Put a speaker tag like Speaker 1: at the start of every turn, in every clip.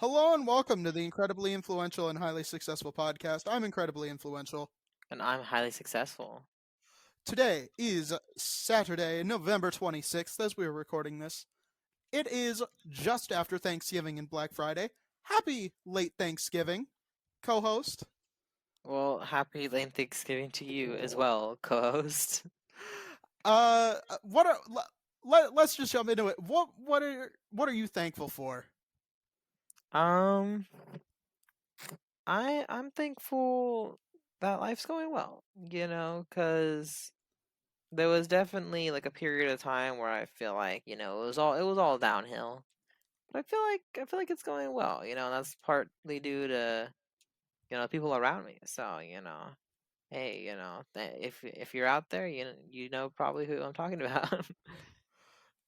Speaker 1: Hello and welcome to the incredibly influential and highly successful podcast. I'm incredibly influential.
Speaker 2: And I'm highly successful.
Speaker 1: Today is Saturday, November 26th, as we are recording this. It is just after Thanksgiving and Black Friday. Happy late Thanksgiving, co host.
Speaker 2: Well, happy late Thanksgiving to you as well, co-host.
Speaker 1: What are. Let's just jump into it. What are you thankful for?
Speaker 2: Um, I'm thankful that life's going well, because there was definitely like a period of time where I feel like, it was all downhill. But I feel like it's going well, and that's partly due to, people around me. So, hey, if you're out there, you know probably who I'm talking about.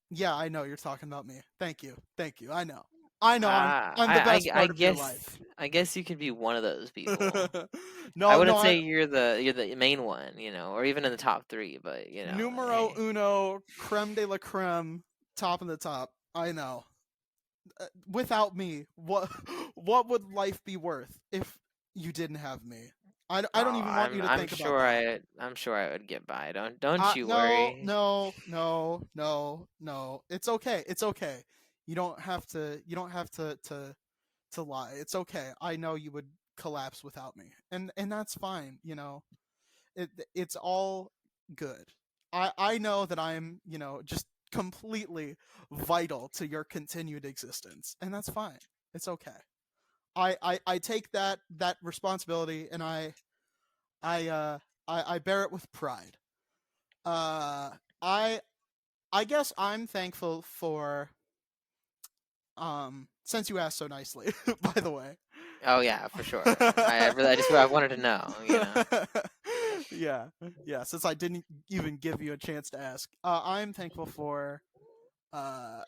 Speaker 1: Yeah, I know you're talking about me. Thank you. Thank you. I know. I know
Speaker 2: Ah,
Speaker 1: I'm the
Speaker 2: I,
Speaker 1: best
Speaker 2: I I
Speaker 1: part of your
Speaker 2: guess
Speaker 1: life.
Speaker 2: I guess you could be one of those people. I
Speaker 1: No, no,
Speaker 2: wouldn't say you're the main one, or even in the top three, but
Speaker 1: numero
Speaker 2: hey.
Speaker 1: uno, creme de la creme, top of the top. I know. Without me, what what would life be worth if you didn't have me? I don't
Speaker 2: Oh,
Speaker 1: even want
Speaker 2: I'm
Speaker 1: you to
Speaker 2: I'm
Speaker 1: think about
Speaker 2: sure
Speaker 1: that.
Speaker 2: I'm sure I would get by. Don't you
Speaker 1: No,
Speaker 2: worry.
Speaker 1: no, no, no, no. It's okay. It's okay. You don't have to. You don't have to lie. It's okay. I know you would collapse without me, and that's fine. It's all good. I know that I'm just completely vital to your continued existence, and that's fine. It's okay. I take that responsibility, and I uh I bear it with pride. Uh, I I guess I'm thankful for since you asked so nicely, by the way.
Speaker 2: Oh yeah, for sure. I wanted to know.
Speaker 1: Yeah, yeah. Since I didn't even give you a chance to ask, I'm thankful for. Uh,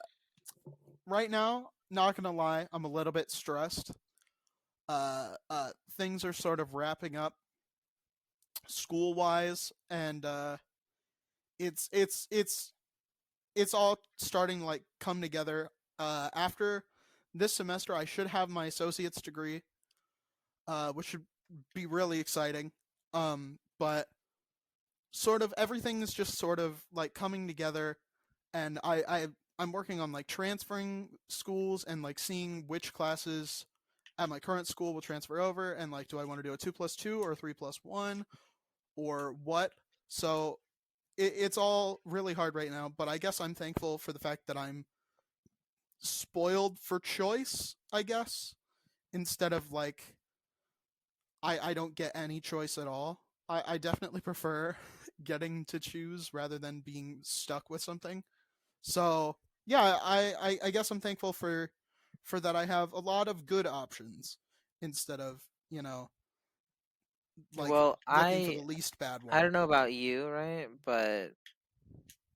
Speaker 1: right now, not gonna lie, I'm a little bit stressed. Things are sort of wrapping up school wise, and it's it's it's it's all starting to like come together. After this semester, I should have my associate's degree, which should be really exciting. But sort of everything is just sort of like coming together, and I'm working on like transferring schools and like seeing which classes at my current school will transfer over, and like do I want to do a 2+2 or a 3+1 or what. So it's all really hard right now, but I guess I'm thankful for the fact that I'm spoiled for choice, I guess, instead of like I don't get any choice at all. I definitely prefer getting to choose rather than being stuck with something. So yeah, I guess I'm thankful for that. I have a lot of good options instead of like
Speaker 2: Well,
Speaker 1: looking for the
Speaker 2: I
Speaker 1: least bad
Speaker 2: I
Speaker 1: one.
Speaker 2: don't know about you, right? But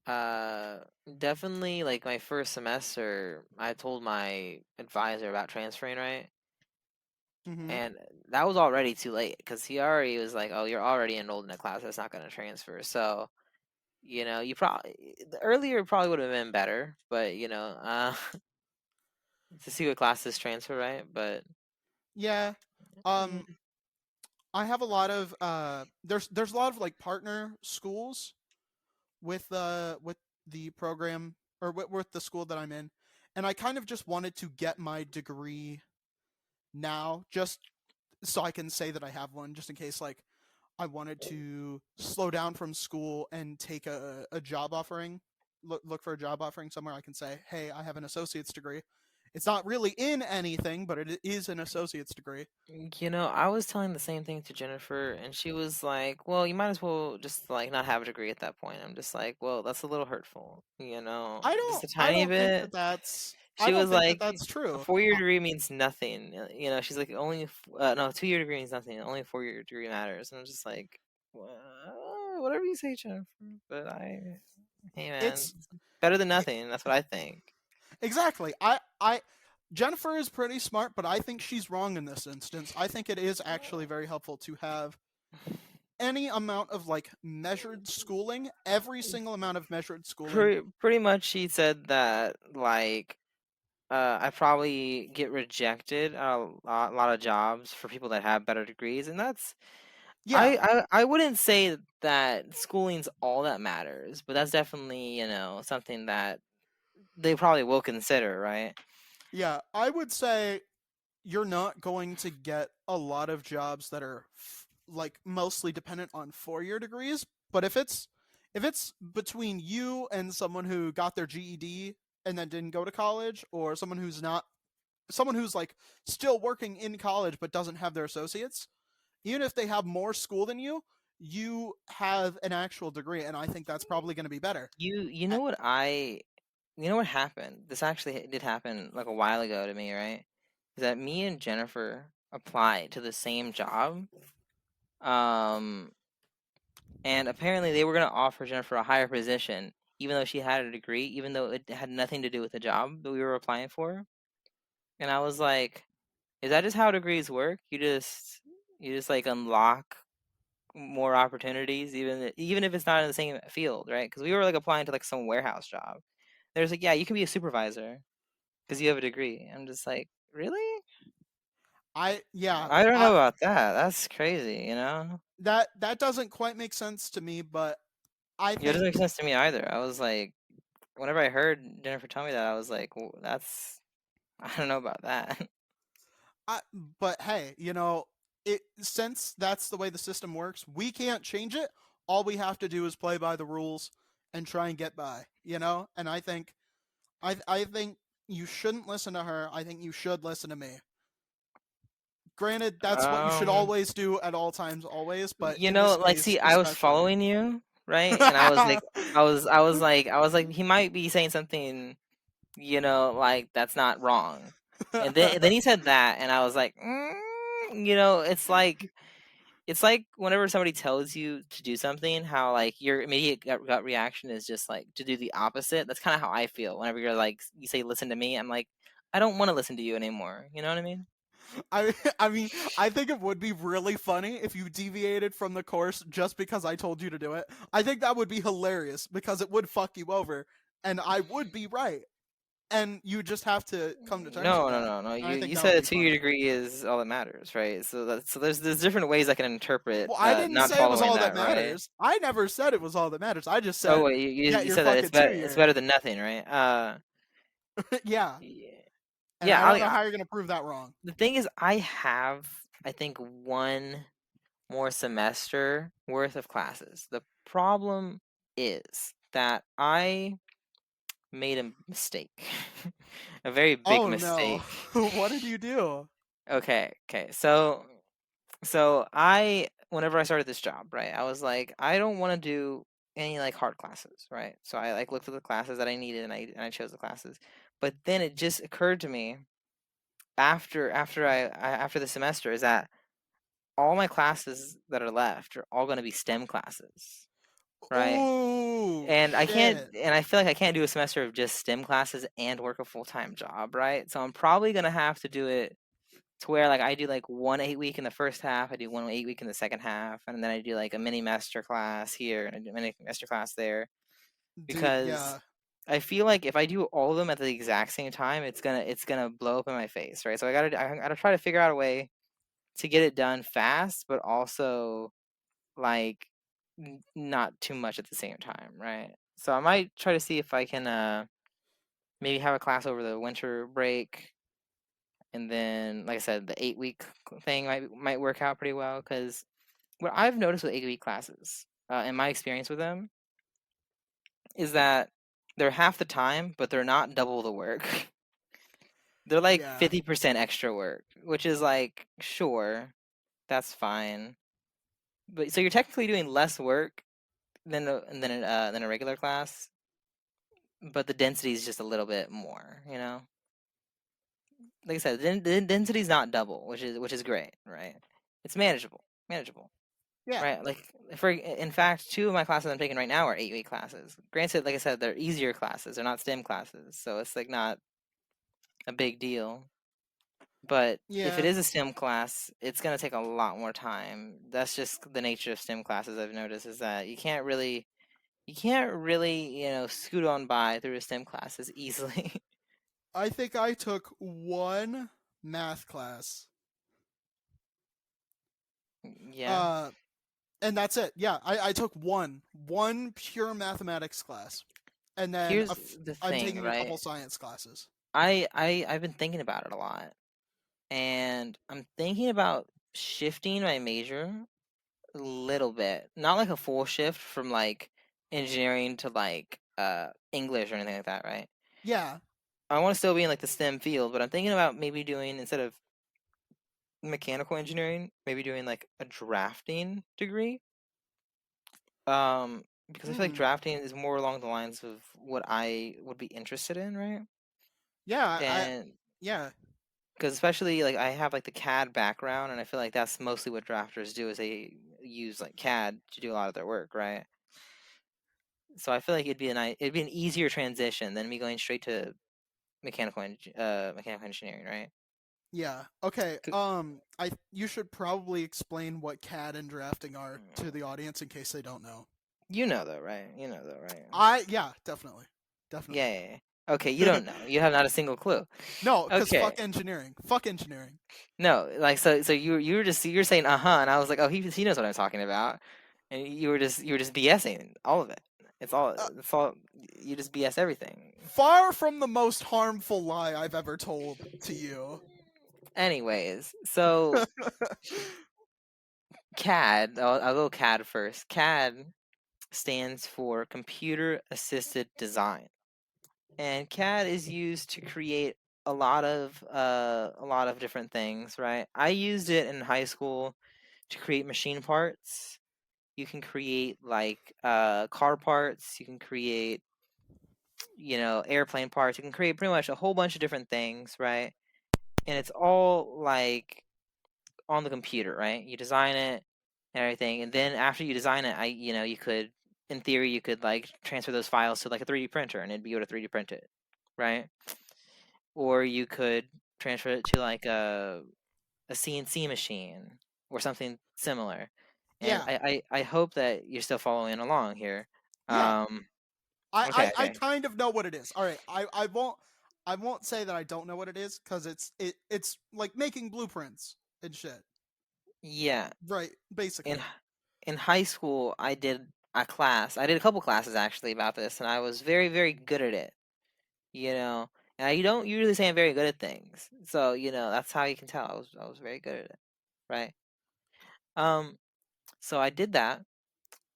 Speaker 2: uh definitely like my first semester, I told my advisor about transferring, right?
Speaker 1: Mm-hmm.
Speaker 2: And that was already too late because he already was like, "Oh, you're already enrolled in a class that's not going to transfer." So, you probably the earlier probably would have been better, but to see what classes transfer, right? But
Speaker 1: Yeah.
Speaker 2: mm,
Speaker 1: Um, I have a lot of there's a lot of like partner schools with the program or with the school that I'm in, and I kind of just wanted to get my degree now, just so I can say that I have one, just in case like I wanted to slow down from school and take a job offering, look for a job offering somewhere. I can say, hey, I have an associate's degree. It's not really in anything, but it is an associate's degree.
Speaker 2: I was telling the same thing to Jennifer, and she was like, "Well, you might as well just like not have a degree at that point." I'm just like, "Well, that's a little hurtful, just a
Speaker 1: I
Speaker 2: tiny
Speaker 1: don't think
Speaker 2: bit."
Speaker 1: that that's I
Speaker 2: She
Speaker 1: don't
Speaker 2: was
Speaker 1: think that
Speaker 2: like,
Speaker 1: that's
Speaker 2: "A
Speaker 1: true.
Speaker 2: 4-year degree means nothing." She's like, "Only no, 2-year degree means nothing. Only a 4-year degree matters." And I'm just like, Whatever you say, Jennifer." But hey man,
Speaker 1: It's
Speaker 2: better than
Speaker 1: it,
Speaker 2: nothing. That's what I think.
Speaker 1: exactly. I Jennifer is pretty smart, but I think she's wrong in this instance. I think it is actually very helpful to have any amount of like measured schooling, every single amount of measured schooling.
Speaker 2: Pretty much, she said that like. I probably get rejected at a lot of jobs for people that have better degrees, and that's
Speaker 1: Yeah,
Speaker 2: I wouldn't say that schooling's all that matters, but that's definitely, something that they probably will consider, right?
Speaker 1: yeah. I would say you're not going to get a lot of jobs that are like mostly dependent on 4-year degrees. But if it's between you and someone who got their GED and then didn't go to college, or someone who's like still working in college but doesn't have their associates, even if they have more school than you have an actual degree, and I think that's probably going to be better.
Speaker 2: You
Speaker 1: Uh,
Speaker 2: know what happened? This actually did happen like a while ago to me, right? Is that me and Jennifer applied to the same job, um, and apparently they were gonna offer Jennifer a higher position, even though she had a degree, even though it had nothing to do with the job that we were applying for. And I was like, is that just how degrees work? You just like unlock more opportunities, even if it's not in the same field, right? Because we were like applying to like some warehouse job. There's like, yeah, you can be a supervisor because you have a degree. I'm just like, really?
Speaker 1: I yeah,
Speaker 2: I don't
Speaker 1: I
Speaker 2: know about that. That's crazy,
Speaker 1: that doesn't quite make sense to me, but I
Speaker 2: Yeah, it doesn't
Speaker 1: think
Speaker 2: make sense to me either. I was like, whenever I heard Jennifer tell me that, I was like, that's I don't know about that.
Speaker 1: I, but hey, it since that's the way the system works, we can't change it. All we have to do is play by the rules and try and get by. And I think you shouldn't listen to her. I think you should listen to me. Granted, that's what you should
Speaker 2: Um,
Speaker 1: always do at all times, always, but in this
Speaker 2: like,
Speaker 1: case,
Speaker 2: see, I was
Speaker 1: especially.
Speaker 2: following you, right? And I was like, I was like, he might be saying something, like that's not wrong. And then he said that, and I was like, it's like whenever somebody tells you to do something, how like your immediate gut reaction is just like to do the opposite. That's kind of how I feel whenever you're like you say listen to me. I'm like, I don't want to listen to you anymore. You know what I mean?
Speaker 1: I mean, I think it would be really funny if you deviated from the course just because I told you to do it. I think that would be hilarious because it would fuck you over, and I would be right, and you just have to come to terms with
Speaker 2: No, no,
Speaker 1: that.
Speaker 2: no, no.
Speaker 1: And I
Speaker 2: You
Speaker 1: think
Speaker 2: you
Speaker 1: that would
Speaker 2: said a
Speaker 1: be
Speaker 2: 2 year
Speaker 1: funny.
Speaker 2: degree is all that matters, right? So there's different ways I can interpret
Speaker 1: Well, I didn't
Speaker 2: not
Speaker 1: say it was
Speaker 2: following
Speaker 1: all that
Speaker 2: that, right?
Speaker 1: matters. I never said it was all that matters. I just
Speaker 2: Oh
Speaker 1: said
Speaker 2: wait, you,
Speaker 1: get
Speaker 2: you
Speaker 1: your
Speaker 2: said that
Speaker 1: fucking
Speaker 2: it's
Speaker 1: two
Speaker 2: better it's
Speaker 1: year.
Speaker 2: better than nothing, right?
Speaker 1: Yeah,
Speaker 2: Yeah,
Speaker 1: and
Speaker 2: yeah.
Speaker 1: I don't know how you're gonna prove that wrong.
Speaker 2: The thing is, I think one more semester worth of classes. The problem is that I made a mistake, a very big
Speaker 1: Oh no,
Speaker 2: mistake.
Speaker 1: what did you do?
Speaker 2: Okay. So whenever I started this job, right, I was like, I don't want to do any like hard classes, right? So I like looked at the classes that I needed, and I chose the classes. But then it just occurred to me after the semester is that all my classes that are left are all going to be STEM classes, right?
Speaker 1: Ooh,
Speaker 2: And
Speaker 1: shit.
Speaker 2: I feel like I can't do a semester of just STEM classes and work a full-time job, right? So I'm probably going to have to do it to where like I do like 1 8 week in the first half, I do 1 8 week in the second half, and then I do like a mini master class here and I do a mini master class there
Speaker 1: Dude,
Speaker 2: because
Speaker 1: yeah.
Speaker 2: I feel like if I do all of them at the exact same time, it's gonna blow up in my face, right? So I gotta try to figure out a way to get it done fast, but also like not too much at the same time, right? So I might try to see if I can maybe have a class over the winter break, and then like I said, the 8 week thing might work out pretty well because what I've noticed with 8 week classes, in my experience with them, is that they're half the time, but they're not double the work. They're like
Speaker 1: Yeah.
Speaker 2: 50% extra work, which is like sure, that's fine. But so you're technically doing less work than a regular class, but the density is just a little bit more. Like I said, the density is not double, which is great, right? It's manageable,
Speaker 1: Yeah.
Speaker 2: right? Like for in fact, two of my classes I'm taking right now are 8 week classes. Granted, like I said, they're easier classes. They're not STEM classes, so it's like not a big deal. But if it
Speaker 1: Yeah.
Speaker 2: is a STEM class, it's gonna take a lot more time. That's just the nature of STEM classes. I've noticed is that you can't really, scoot on by through a STEM class as easily.
Speaker 1: I think I took one math class.
Speaker 2: Yeah.
Speaker 1: Uh, and that's it. Yeah, I took one pure mathematics class, and then
Speaker 2: Here's the
Speaker 1: I'm
Speaker 2: thing,
Speaker 1: taking a
Speaker 2: right?
Speaker 1: couple science classes.
Speaker 2: I've been thinking about it a lot, and I'm thinking about shifting my major a little bit. Not like a full shift from like engineering to like English or anything like that, right?
Speaker 1: Yeah,
Speaker 2: I want to still be in like the STEM field, but I'm thinking about maybe doing instead of mechanical engineering, maybe doing like a drafting degree. Because I feel like
Speaker 1: mm,
Speaker 2: drafting is more along the lines of what I would be interested in, right?
Speaker 1: yeah,
Speaker 2: And
Speaker 1: yeah,
Speaker 2: because especially like I have like the CAD background, and I feel like that's mostly what drafters do is they use like CAD to do a lot of their work, right? So I feel like it'd be an easier transition than me going straight to mechanical engineering, right?
Speaker 1: yeah. Okay.
Speaker 2: C-
Speaker 1: I you should probably explain what CAD and drafting are to the audience in case they don't know.
Speaker 2: You know though, right? You know though, right?
Speaker 1: Yeah, definitely,
Speaker 2: Yeah,
Speaker 1: definitely.
Speaker 2: yeah, yeah. Okay, you don't know. You have not a single clue.
Speaker 1: No, because
Speaker 2: Okay.
Speaker 1: fuck engineering. Fuck engineering.
Speaker 2: No, like so you were just you're saying uh-huh, and I was like, "Oh, he knows what I'm talking about." And you were just BSing all of it. It's all you just BS everything.
Speaker 1: Far from the most harmful lie I've ever told to you.
Speaker 2: Anyways, so CAD, I'll go CAD first. CAD stands for Computer Assisted Design. And CAD is used to create a lot of different things, right? I used it in high school to create machine parts. You can create like car parts, you can create, you know, airplane parts, you can create pretty much a whole bunch of different things, right? And it's all like on the computer, right? You design it and everything, and then after you design it, you know, you could, in theory, you could like transfer those files to like a 3D printer, and it'd be able to 3D print it, right? Or you could transfer it to like a CNC machine or something similar. And
Speaker 1: Yeah,
Speaker 2: I hope that you're still following along here.
Speaker 1: yeah.
Speaker 2: Um,
Speaker 1: I,
Speaker 2: okay,
Speaker 1: I
Speaker 2: okay,
Speaker 1: kind of know what it is. All right, I won't say that I don't know what it is because it's like making blueprints and shit.
Speaker 2: yeah.
Speaker 1: Right,
Speaker 2: In
Speaker 1: basically.
Speaker 2: in high school, I did a class. I did a couple classes actually about this, and I was very very good at it. You know, and you don't usually say I'm very good at things, so you know that's how you can tell I was very good at it, right? Um, so I did that.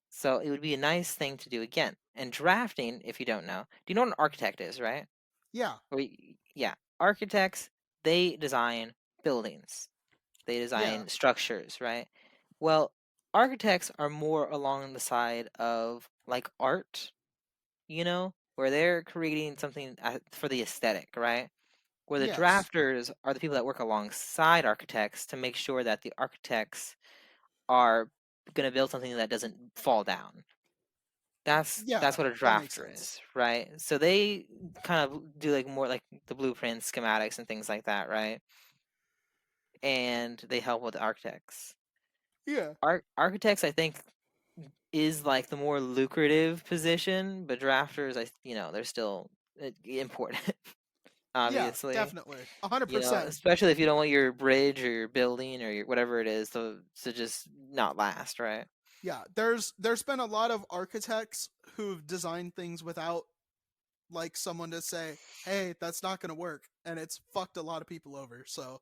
Speaker 2: So it would be a nice thing to do again. And drafting, if you don't know, do you know what an architect is, right?
Speaker 1: Yeah,
Speaker 2: Yeah, architects, they design buildings, they
Speaker 1: yeah,
Speaker 2: design structures, right? Well, architects are more along the side of like art, you know, where they're creating something for the aesthetic, right? Where the
Speaker 1: yes,
Speaker 2: drafters are the people that work alongside architects to make sure that the architects are going to build something that doesn't fall down. That's
Speaker 1: yeah.
Speaker 2: what a
Speaker 1: That makes
Speaker 2: drafter
Speaker 1: sense.
Speaker 2: is, right? So they kind of do like more like the blueprints, schematics, and things like that, right? And they help with the architects.
Speaker 1: Yeah,
Speaker 2: Architects, I think, is like the more lucrative position, but drafters, you know, they're still important,
Speaker 1: yeah,
Speaker 2: obviously.
Speaker 1: definitely, 100
Speaker 2: You know,
Speaker 1: percent.
Speaker 2: especially if you don't want your bridge or your building or your, whatever it is to just not last, right?
Speaker 1: Yeah, there's been a lot of architects who've designed things without like someone to say, "Hey, that's not going to work," and it's fucked a lot of people over. So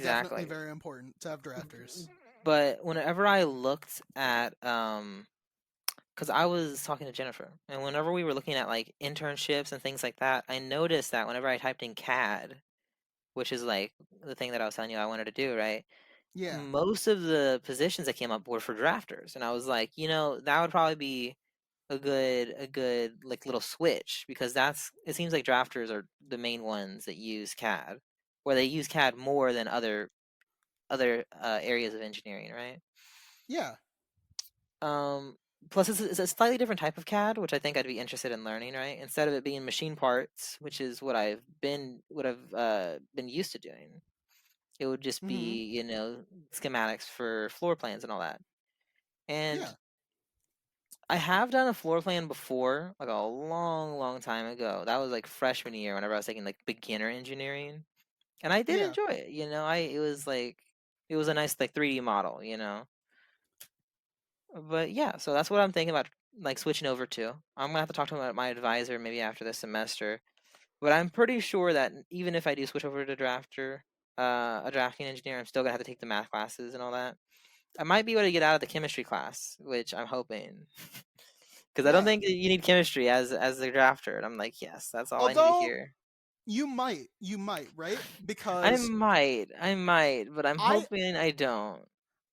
Speaker 1: definitely
Speaker 2: Exactly.
Speaker 1: very important to have drafters.
Speaker 2: But whenever I looked at because I was talking to Jennifer, and whenever we were looking at like internships and things like that, I noticed that whenever I typed in CAD, which is like the thing that I was telling you I wanted to do, right?
Speaker 1: Yeah,
Speaker 2: Most of the positions that came up were for drafters, and I was like, you know, that would probably be a good like little switch because that's it seems like drafters are the main ones that use CAD, where they use CAD more than other areas of engineering, right?
Speaker 1: yeah,
Speaker 2: Um, Plus, it's a slightly different type of CAD, which I think I'd be interested in learning. Right, instead of it being machine parts, which is what I've been used to doing, it would just
Speaker 1: mm-hmm.
Speaker 2: be you know schematics for floor plans and all that. And
Speaker 1: Yeah,
Speaker 2: I have done a floor plan before, like a long, long time ago. That was like freshman year whenever I was taking like beginner engineering. And I did
Speaker 1: Yeah,
Speaker 2: enjoy it, it was like it was a nice like 3D model. But yeah, so that's what I'm thinking about like switching over to. I'm gonna have to talk to my advisor maybe after this semester. But I'm pretty sure that even if I do switch over to a drafting engineer, I'm still gonna have to take the math classes and all that. I might be able to get out of the chemistry class, which I'm hoping, because I don't
Speaker 1: yeah.
Speaker 2: think that you need chemistry as the drafter. And I'm like, yes, that's all I need to
Speaker 1: Although
Speaker 2: hear.
Speaker 1: you might, right?
Speaker 2: I
Speaker 1: Because
Speaker 2: might, I might, but I'm
Speaker 1: I
Speaker 2: hoping I don't.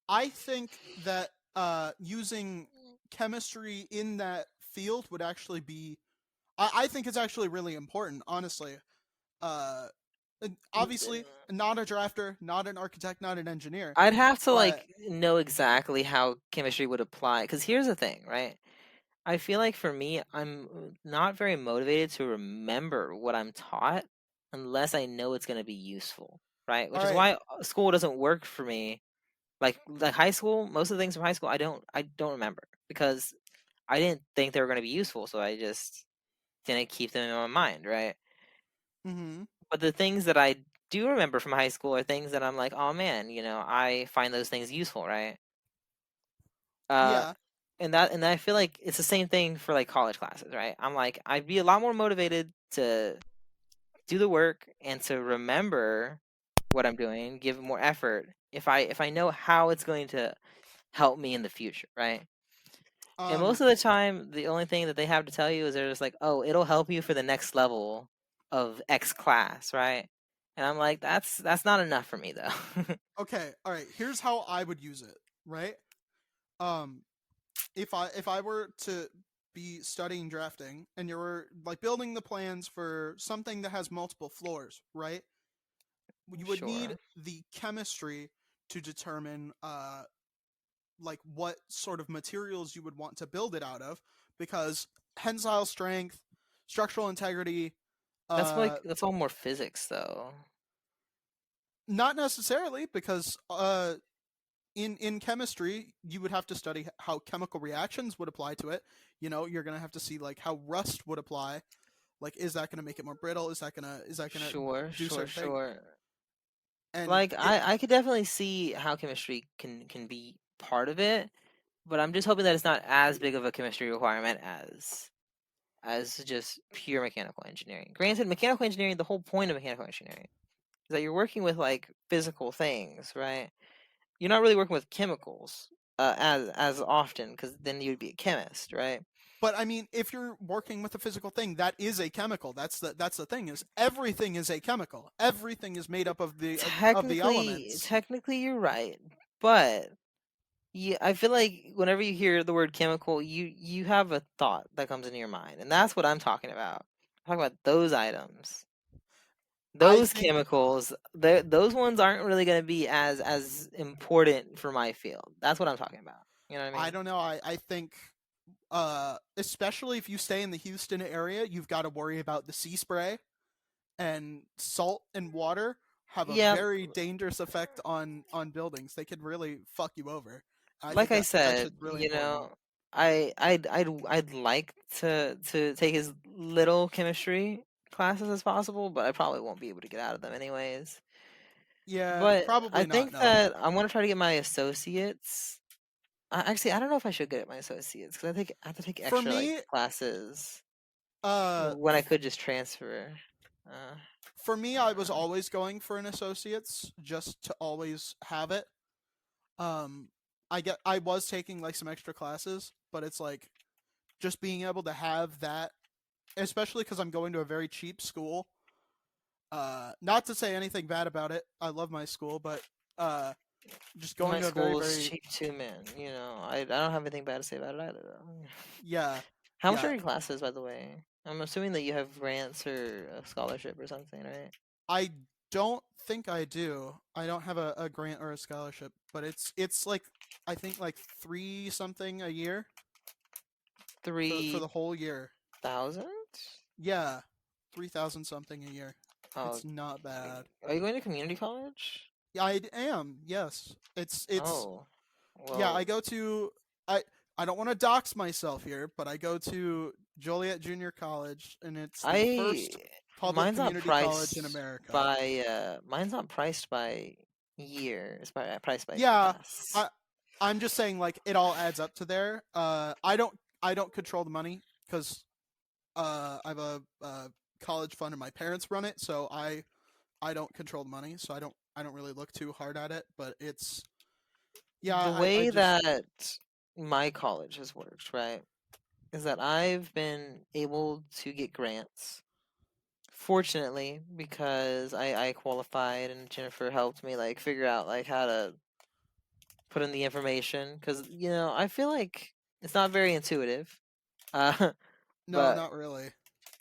Speaker 1: I think that using chemistry in that field would actually be. I think it's actually really important, honestly. Uh, and obviously, not a drafter, not an architect, not an engineer,
Speaker 2: I'd have to
Speaker 1: but
Speaker 2: like know exactly how chemistry would apply. Because here's the thing, right? I feel like for me, I'm not very motivated to remember what I'm taught unless I know it's going to be useful, right?
Speaker 1: all
Speaker 2: Which is
Speaker 1: right.
Speaker 2: why school doesn't work for me. Like high school, most of the things from high school, I don't remember because I didn't think they were going to be useful, so I just didn't keep them in my mind, right?
Speaker 1: Mm-hmm.
Speaker 2: But the things that I do remember from high school are things that I'm like, oh man, I find those things useful, right? Uh,
Speaker 1: Yeah.
Speaker 2: and I feel like it's the same thing for like college classes, right? I'm like, I'd be a lot more motivated to do the work and to remember what I'm doing, give more effort if I know how it's going to help me in the future, right? And
Speaker 1: Um.
Speaker 2: most of the time, the only thing that they have to tell you is they're just like, "Oh, it'll help you for the next level of X class," right? And I'm like, that's not enough for me though.
Speaker 1: Okay. All right. Here's how I would use it. Right. Um. If I were to be studying drafting and you were like building the plans for something that has multiple floors, right? You would need
Speaker 2: Sure.
Speaker 1: the chemistry to determine like what sort of materials you would want to build it out of, because tensile strength, structural integrity,
Speaker 2: That's
Speaker 1: uh
Speaker 2: like that's all more physics though.
Speaker 1: not necessarily, because in chemistry you would have to study how chemical reactions would apply to it. You're going to have to see like how rust would apply. Like, is that going to make it more brittle? Is that going to
Speaker 2: Sure,
Speaker 1: do
Speaker 2: sure,
Speaker 1: certain thing?
Speaker 2: sure.
Speaker 1: And
Speaker 2: Like
Speaker 1: it
Speaker 2: I could definitely see how chemistry can be part of it, but I'm just hoping that it's not as big of a chemistry requirement as just pure mechanical engineering. Granted, mechanical engineering, the whole point of mechanical engineering is that you're working with like physical things, right? You're not really working with chemicals as often because then you'd be a chemist, right?
Speaker 1: but I mean, if you're working with a physical thing, that is a chemical. That's the thing, is everything is a chemical. Everything is made up of the elements.
Speaker 2: Technically, you're right, but yeah, I feel like whenever you hear the word chemical, you have a thought that comes into your mind, and that's what I'm talking about. I'm talking about those items,
Speaker 1: I
Speaker 2: those
Speaker 1: think
Speaker 2: chemicals. Those ones aren't really going to be as important for my field. That's what I'm talking about. You know what I
Speaker 1: I
Speaker 2: mean?
Speaker 1: don't know. I think especially if you stay in the Houston area, you've got to worry about the sea spray, and salt and water have a
Speaker 2: Yeah,
Speaker 1: very dangerous effect on buildings. They could really fuck you over. I think
Speaker 2: like I
Speaker 1: that
Speaker 2: said,
Speaker 1: shit's really important.
Speaker 2: I'd like to take as little chemistry classes as possible, but I probably won't be able to get out of them anyways.
Speaker 1: Yeah,
Speaker 2: But I
Speaker 1: probably not.
Speaker 2: think
Speaker 1: No.
Speaker 2: that I'm gonna try to get my associates. Actually, I don't know if I should get my associates because I have to take
Speaker 1: For
Speaker 2: extra like
Speaker 1: me,
Speaker 2: classes
Speaker 1: uh,
Speaker 2: when I could just transfer. Uh,
Speaker 1: for me, I was
Speaker 2: uh,
Speaker 1: always going for an associate's just to always have it. Um, I was taking like some extra classes, but it's like just being able to have that, especially because I'm going to a very cheap school. Not to say anything bad about it. I love my school, but uh, just going
Speaker 2: my
Speaker 1: to a very
Speaker 2: school is
Speaker 1: very
Speaker 2: cheap too, man. I don't have anything bad to say about it either, though.
Speaker 1: yeah
Speaker 2: How much
Speaker 1: yeah.
Speaker 2: are your classes, by the way? I'm assuming that you have grants or a scholarship or something, right?
Speaker 1: I don't think I do. I don't have a grant or a scholarship, but it's like I think like three something a year for
Speaker 2: Three
Speaker 1: the whole year.
Speaker 2: thousand?
Speaker 1: Yeah, 3,000 something a year.
Speaker 2: Oh,
Speaker 1: It's not bad.
Speaker 2: are you going to community college?
Speaker 1: Yeah, I am. Yes, it's
Speaker 2: Oh,
Speaker 1: yeah. I
Speaker 2: well,
Speaker 1: go to I. I don't want to dox myself here, but I go to Joliet Junior College, and it's the
Speaker 2: I
Speaker 1: first public community college in America.
Speaker 2: mine's not priced by year. It's priced by
Speaker 1: Yeah,
Speaker 2: class.
Speaker 1: I I'm just saying like it all adds up to there. I don't control the money because I have a college fund and my parents run it, so I don't control the money, so I don't really look too hard at it. But it's yeah,
Speaker 2: The
Speaker 1: I
Speaker 2: way
Speaker 1: just
Speaker 2: that my college has worked, right, is that I've been able to get grants. Fortunately, because I qualified and Jennifer helped me like figure out like how to put in the information because I feel like it's not very intuitive. Uh,
Speaker 1: no,
Speaker 2: but
Speaker 1: not really.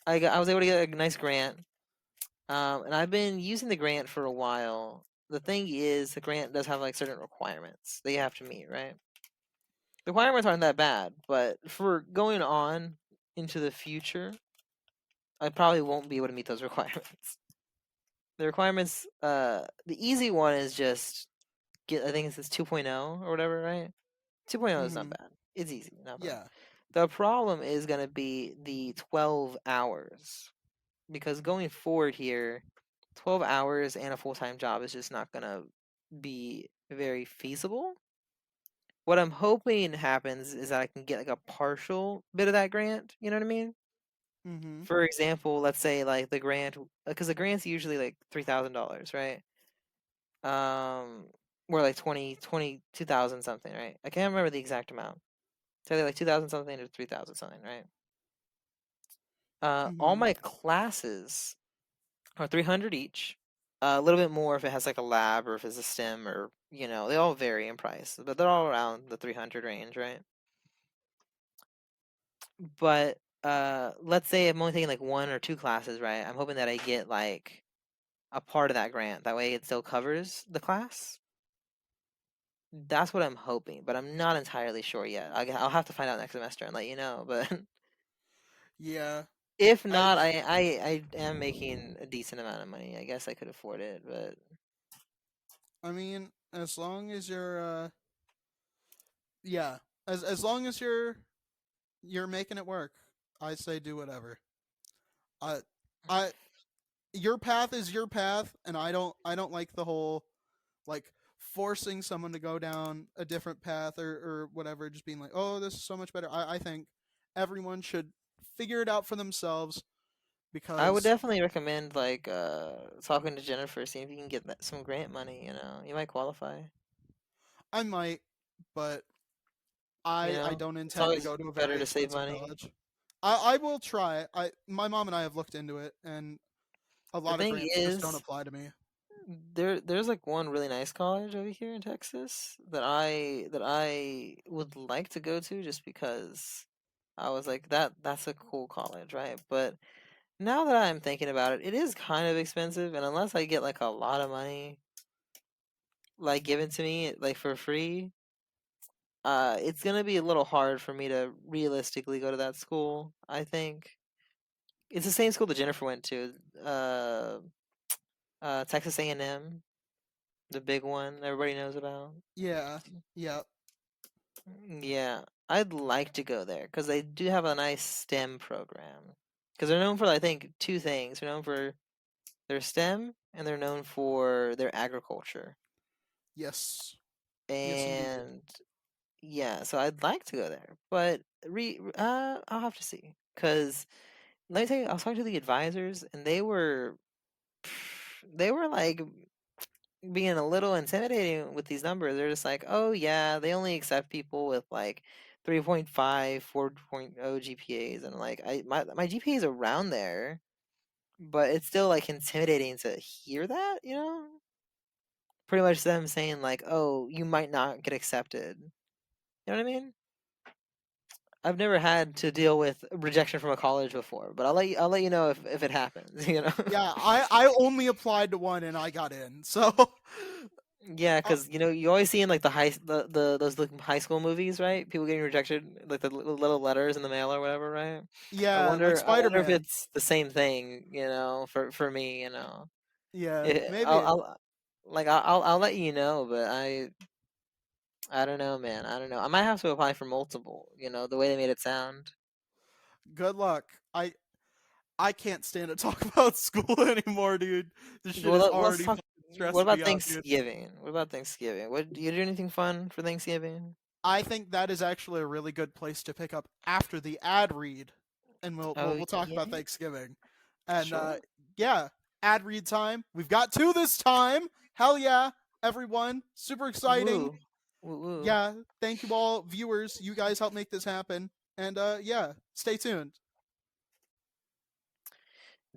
Speaker 2: I was able to get a nice grant. And I've been using the grant for a while. The thing is, the grant does have like certain requirements that you have to meet, right? The requirements aren't that bad, but for going on into the future, I probably won't be able to meet those requirements. The requirements, the easy one is just get, I think it's 2.0 or whatever, right? 2.0 is not
Speaker 1: Hmm.
Speaker 2: bad. It's easy, not bad.
Speaker 1: Yeah.
Speaker 2: The problem is going to be the 12 hours because going forward here, 12 hours and a full time job is just not going to be very feasible. What I'm hoping happens is that I can get like a partial bit of that grant. You know what I mean?
Speaker 1: Hmm.
Speaker 2: For example, let's say like the grant, because the grant's usually like $3,000, right? Um, or like 22,000 something, right? I can't remember the exact amount. It's either like 2,000 something or 3,000 something, right? All
Speaker 1: Hmm.
Speaker 2: my classes are 300 each. A little bit more if it has like a lab or if it's a STEM or they all vary in price, but they're all around the 300 range, right? But let's say I'm only taking like one or two classes, right? I'm hoping that I get like a part of that grant. That way it still covers the class. That's what I'm hoping, but I'm not entirely sure yet. I'll have to find out next semester and let you know. But
Speaker 1: Yeah.
Speaker 2: if
Speaker 1: I
Speaker 2: not, I am making a decent amount of money. I guess I could afford it, but
Speaker 1: I mean, as long as you're yeah, as long as you're making it work, I say do whatever. I I your path is your path, and I don't like the whole like forcing someone to go down a different path or whatever, just being like, oh, this is so much better. I think everyone should figure it out for themselves
Speaker 2: I would
Speaker 1: because
Speaker 2: definitely recommend like talking to Jennifer, seeing if you can get some grant money. You might qualify.
Speaker 1: I might, but
Speaker 2: You
Speaker 1: I
Speaker 2: know,
Speaker 1: don't
Speaker 2: it's
Speaker 1: intend to
Speaker 2: always
Speaker 1: go to a
Speaker 2: better
Speaker 1: very
Speaker 2: to save
Speaker 1: expensive
Speaker 2: money.
Speaker 1: college. I will try. I My mom and I have looked into it, and a
Speaker 2: The
Speaker 1: lot of
Speaker 2: thing
Speaker 1: grants just don't
Speaker 2: is,
Speaker 1: apply to me.
Speaker 2: there's like one really nice college over here in Texas that I would like to go to just because I was like that's a cool college, right? But now that I'm thinking about it, it is kind of expensive, and unless I get like a lot of money like given to me like for free, it's gonna be a little hard for me to realistically go to that school. I think it's the same school that Jennifer went to, uh, Texas A&M, the big one everybody knows about.
Speaker 1: Yeah, yeah,
Speaker 2: Yeah, I'd like to go there because they do have a nice STEM program. Because they're known for, I think, two things. They're known for their STEM and they're known for their agriculture.
Speaker 1: yes, yes, indeed.
Speaker 2: And yeah, so I'd like to go there, but I'll have to see. Because let me tell you, I was talking to the advisors, and they were like being a little intimidating with these numbers. They're just like, oh yeah, they only accept people with like 3.5, 4.0 GPAs, and like my GPA is around there, but it's still like intimidating to hear that, Pretty much them saying like, oh, you might not get accepted. You know what I mean? I've never had to deal with rejection from a college before, but I'll let you know if it happens,
Speaker 1: Yeah, I only applied to one and I got in. So,
Speaker 2: Yeah,
Speaker 1: uh,
Speaker 2: because you always see in like the those like, high school movies, right? People getting rejected, like the little letters in the mail or whatever, right? I
Speaker 1: yeah, like
Speaker 2: wonder I
Speaker 1: Spider
Speaker 2: wonder if
Speaker 1: Man.
Speaker 2: it's the same thing, for me,
Speaker 1: Yeah,
Speaker 2: I'll
Speaker 1: maybe.
Speaker 2: I'll like I'll let you know, but I don't know, man. I don't know. I might have to apply for multiple. The way they made it sound.
Speaker 1: Good luck. I can't stand to talk about school anymore, dude. This shit
Speaker 2: Well,
Speaker 1: is
Speaker 2: let's
Speaker 1: already
Speaker 2: talk.
Speaker 1: fucking
Speaker 2: What
Speaker 1: stressing
Speaker 2: about
Speaker 1: me out, dude.
Speaker 2: Thanksgiving? What about Thanksgiving? What do you do anything fun for Thanksgiving?
Speaker 1: I think that is actually a really good place to pick up after the ad read, and we'll we'll,
Speaker 2: Oh
Speaker 1: we'll talk about
Speaker 2: yeah,
Speaker 1: Thanksgiving. And
Speaker 2: sure.
Speaker 1: yeah, ad read time. We've got two this time. Hell yeah, everyone! Super exciting.
Speaker 2: Woo, woo, woo.
Speaker 1: Yeah, thank you all viewers. You guys helped make this happen. And yeah, stay tuned.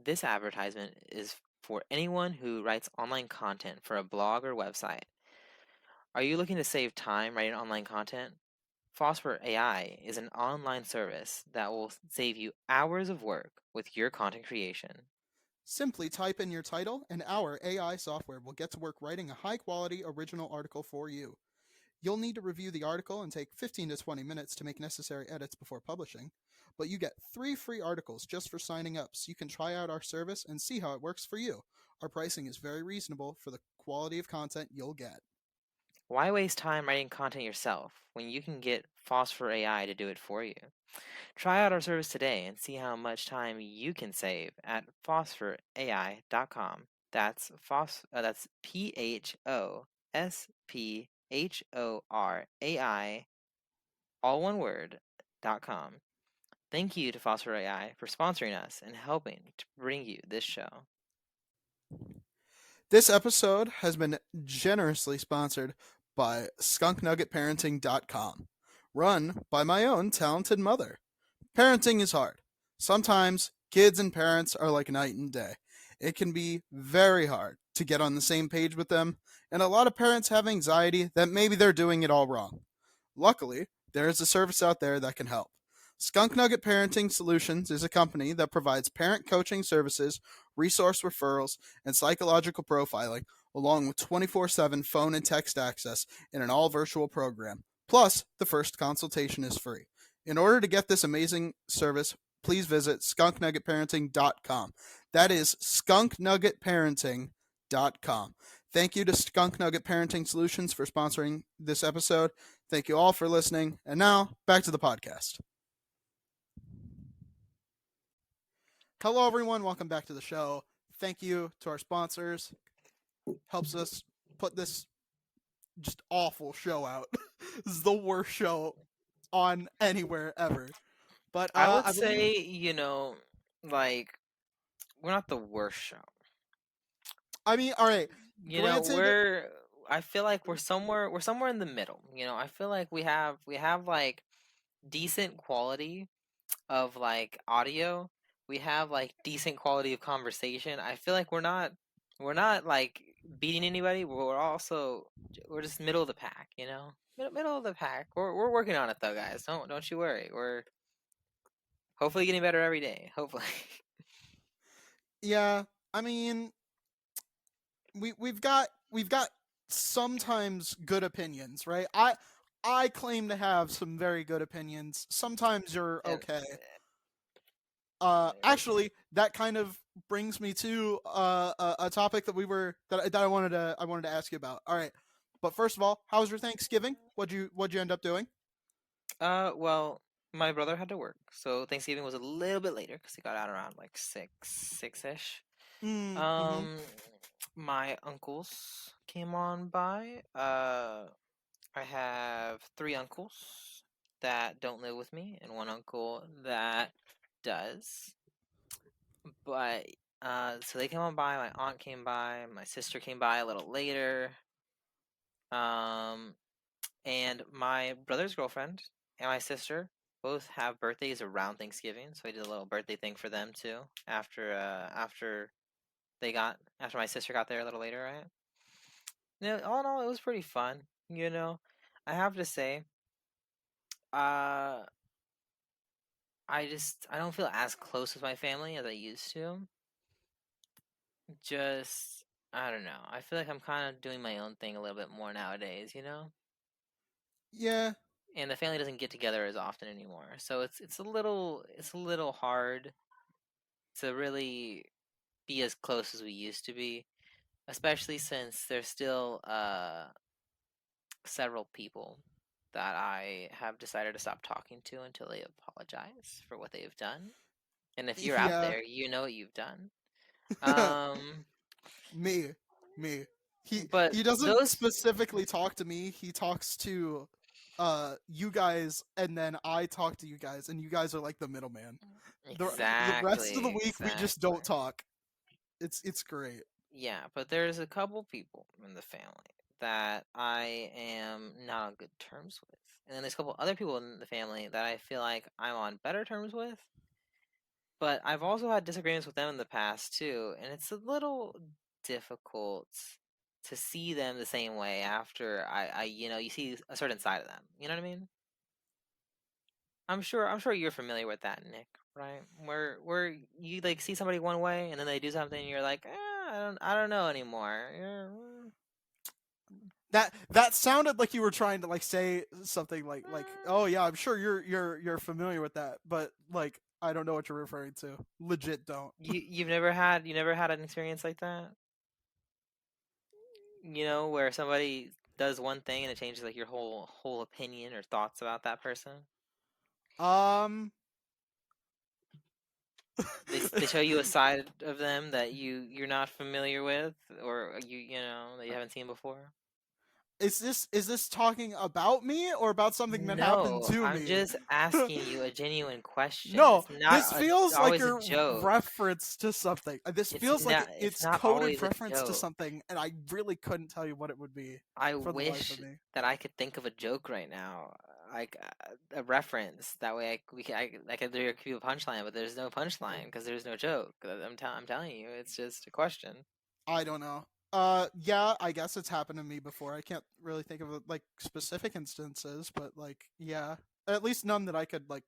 Speaker 2: This advertisement is for anyone who writes online content for a blog or website. Are you looking to save time writing online content? Phosphor AI is an online service that will save you hours of work with your content creation.
Speaker 1: Simply type in your title, and our AI software will get to work writing a high quality original article for you. You'll need to review the article and take 15 to 20 minutes to make necessary edits before publishing. But you get 3 free articles just for signing up, so you can try out our service and see how it works for you. Our pricing is very reasonable for the quality of content you'll get.
Speaker 2: Why waste time writing content yourself when you can get Phosphor AI to do it for you? Try out our service today and see how much time you can save at phosphorai.com. That's PHOSPHORAI, all one word, .com. Thank you to Phosphor AI for sponsoring us and helping to bring you this show.
Speaker 1: This episode has been generously sponsored by skunknuggetparenting.com, run by my own talented mother. Parenting is hard. Sometimes kids and parents are like night and day. It can be very hard to get on the same page with them, and a lot of parents have anxiety that maybe they're doing it all wrong. Luckily, there is a service out there that can help. Skunk Nugget Parenting Solutions is a company that provides parent coaching services, resource referrals, and psychological profiling, along with 24/7 phone and text access in an all virtual program. Plus, the first consultation is free. In order to get this amazing service, please visit skunknuggetparenting.com. That is skunknuggetparenting.com. Thank you to Skunk Nugget Parenting Solutions for sponsoring this episode. Thank you all for listening. And now, back to the podcast. Hello, everyone. Welcome back to the show. Thank you to our sponsors. Helps us put this just awful show out. This is the worst show on anywhere ever. But
Speaker 2: I would
Speaker 1: I believe,
Speaker 2: say, like, we're not the worst show.
Speaker 1: I mean, all right. Granted,
Speaker 2: I feel like we're somewhere in the middle. I feel like we have like decent quality of like audio. We have like decent quality of conversation. I feel like we're not like beating anybody. We're just middle of the pack, middle of the pack. We're working on it though, guys. Don't you worry. We're hopefully getting better every day. Hopefully.
Speaker 1: yeah. I mean, we've got sometimes good opinions, right? I claim to have some very good opinions. Sometimes you're
Speaker 2: And
Speaker 1: okay. Actually, that kind of brings me to a topic that I wanted to ask you about. All right, but first of all, how was your Thanksgiving? What'd you end up doing?
Speaker 2: well, my brother had to work, so Thanksgiving was a little bit later because he got out around like six ish.
Speaker 1: Mm-hmm.
Speaker 2: My uncles came on by. I have three uncles that don't live with me, and one uncle that does. But so they came on by. My aunt came by. My sister came by a little later. Um, and my brother's girlfriend and my sister both have birthdays around Thanksgiving, so I did a little birthday thing for them too. After my sister got there a little later, right? All in all, it was pretty fun. I have to say, uh, I don't feel as close with my family as I used to. Just I don't know. I feel like I'm kind of doing my own thing a little bit more nowadays.
Speaker 1: Yeah,
Speaker 2: And the family doesn't get together as often anymore, so it's a little hard to really be as close as we used to be, especially since there's still several people that I have decided to stop talking to until they apologize for what they've done. And if you're out
Speaker 1: Yeah.
Speaker 2: there, you know what you've done. Um,
Speaker 1: me, me.
Speaker 2: but
Speaker 1: He doesn't
Speaker 2: those
Speaker 1: specifically talk to me. He talks to you guys, and then I talk to you guys, and you guys are like the middleman. The rest of the
Speaker 2: exactly,
Speaker 1: week we just
Speaker 2: exactly.
Speaker 1: don't talk. It's great.
Speaker 2: Yeah, but there's a couple people in the family that I am not on good terms with. And then there's a couple other people in the family that I feel like I'm on better terms with. But I've also had disagreements with them in the past too, and it's a little difficult to see them the same way after you see a certain side of them. You know what I mean? I'm sure you're familiar with that, Nick, right? Where you like see somebody one way and then they do something and you're like, I don't know anymore.
Speaker 1: That sounded like you were trying to like say something like
Speaker 2: Mm,
Speaker 1: oh yeah, I'm sure you're familiar with that, but like I don't know what you're referring to. Legit don't.
Speaker 2: you never had an experience like that? Where somebody does one thing and it changes like your whole opinion or thoughts about that person.
Speaker 1: Um
Speaker 2: They show you a side of them that you're not familiar with, or that you haven't seen before.
Speaker 1: is this talking about me or about something that happened
Speaker 2: No,
Speaker 1: to
Speaker 2: I'm
Speaker 1: me?
Speaker 2: just asking you a genuine question.
Speaker 1: No,
Speaker 2: It's not
Speaker 1: this feels like
Speaker 2: always a
Speaker 1: a
Speaker 2: joke.
Speaker 1: reference to something. This feels like
Speaker 2: It's
Speaker 1: it's
Speaker 2: not
Speaker 1: coded
Speaker 2: always a
Speaker 1: reference to
Speaker 2: joke.
Speaker 1: something, and I really couldn't tell you what it would be
Speaker 2: I
Speaker 1: for the life
Speaker 2: wish
Speaker 1: of me.
Speaker 2: that I could think of a joke right now, like a reference. That way, I could there could be a punchline, but there's no punchline because there's no joke. I'm telling you, it's just a question.
Speaker 1: I don't know. Yeah, I guess it's happened to me before. I can't really think of like specific instances, but like, yeah, at least none that I could like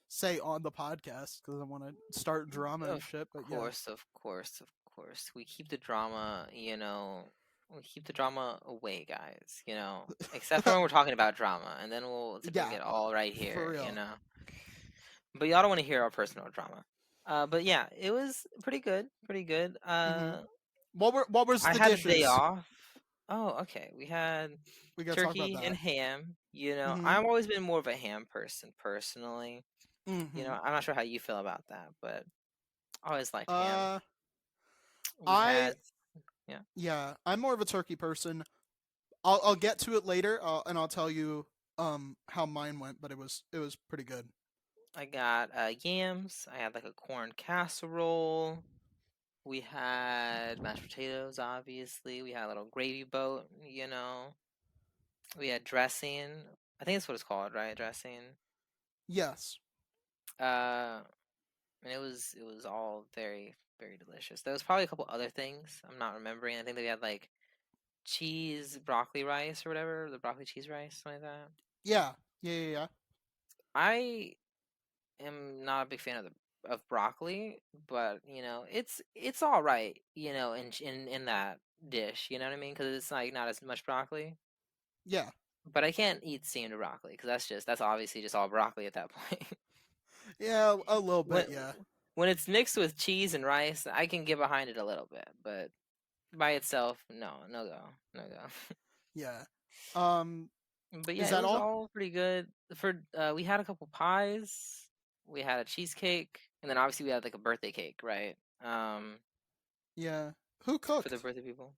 Speaker 1: say on the podcast because I want to start drama and
Speaker 2: Of
Speaker 1: shit. But yeah,
Speaker 2: course, of course, of course. We keep the drama, we keep the drama away, guys, except for when we're talking about drama, and then we'll bring
Speaker 1: yeah,
Speaker 2: it all right
Speaker 1: for
Speaker 2: here.
Speaker 1: real.
Speaker 2: But y'all don't want to hear our personal drama. But yeah, it was pretty good, pretty good.
Speaker 1: Hmm. What was
Speaker 2: I
Speaker 1: the
Speaker 2: had a day
Speaker 1: dishes?
Speaker 2: off. Oh, okay. We had
Speaker 1: We gotta talk about
Speaker 2: turkey and
Speaker 1: that.
Speaker 2: ham.
Speaker 1: Hmm.
Speaker 2: I've always been more of a ham person personally.
Speaker 1: Hmm.
Speaker 2: I'm not sure how you feel about that, but I always liked ham.
Speaker 1: Uh,
Speaker 2: We
Speaker 1: I
Speaker 2: had, yeah,
Speaker 1: yeah, I'm more of a turkey person. I'll get to it later, and I'll tell you how mine went, but it was pretty good.
Speaker 2: I got yams. I had like a corn casserole. We had mashed potatoes, obviously. We had a little gravy boat. We had dressing. I think that's what it's called, right? Dressing.
Speaker 1: Yes.
Speaker 2: Uh, and it was all very very delicious. There was probably a couple other things I'm not remembering. I think they had like cheese broccoli rice or whatever, the broccoli cheese rice, something like that.
Speaker 1: Yeah. Yeah. Yeah. Yeah.
Speaker 2: I am not a big fan of broccoli, but it's all right, in that dish. You know what I mean? Because it's like not as much broccoli.
Speaker 1: Yeah.
Speaker 2: But I can't eat steamed broccoli because that's obviously just all broccoli at that point.
Speaker 1: Yeah. A little
Speaker 2: when
Speaker 1: bit. Yeah.
Speaker 2: when it's mixed with cheese and rice, I can get behind it a little bit, but by itself, no, no go, no go.
Speaker 1: Yeah. Um.
Speaker 2: But yeah,
Speaker 1: Is
Speaker 2: it
Speaker 1: that
Speaker 2: was
Speaker 1: all?
Speaker 2: all pretty good. We had a couple pies, we had a cheesecake, and then obviously we had like a birthday cake, right?
Speaker 1: Yeah. Who
Speaker 2: For the
Speaker 1: cooked?
Speaker 2: birthday people.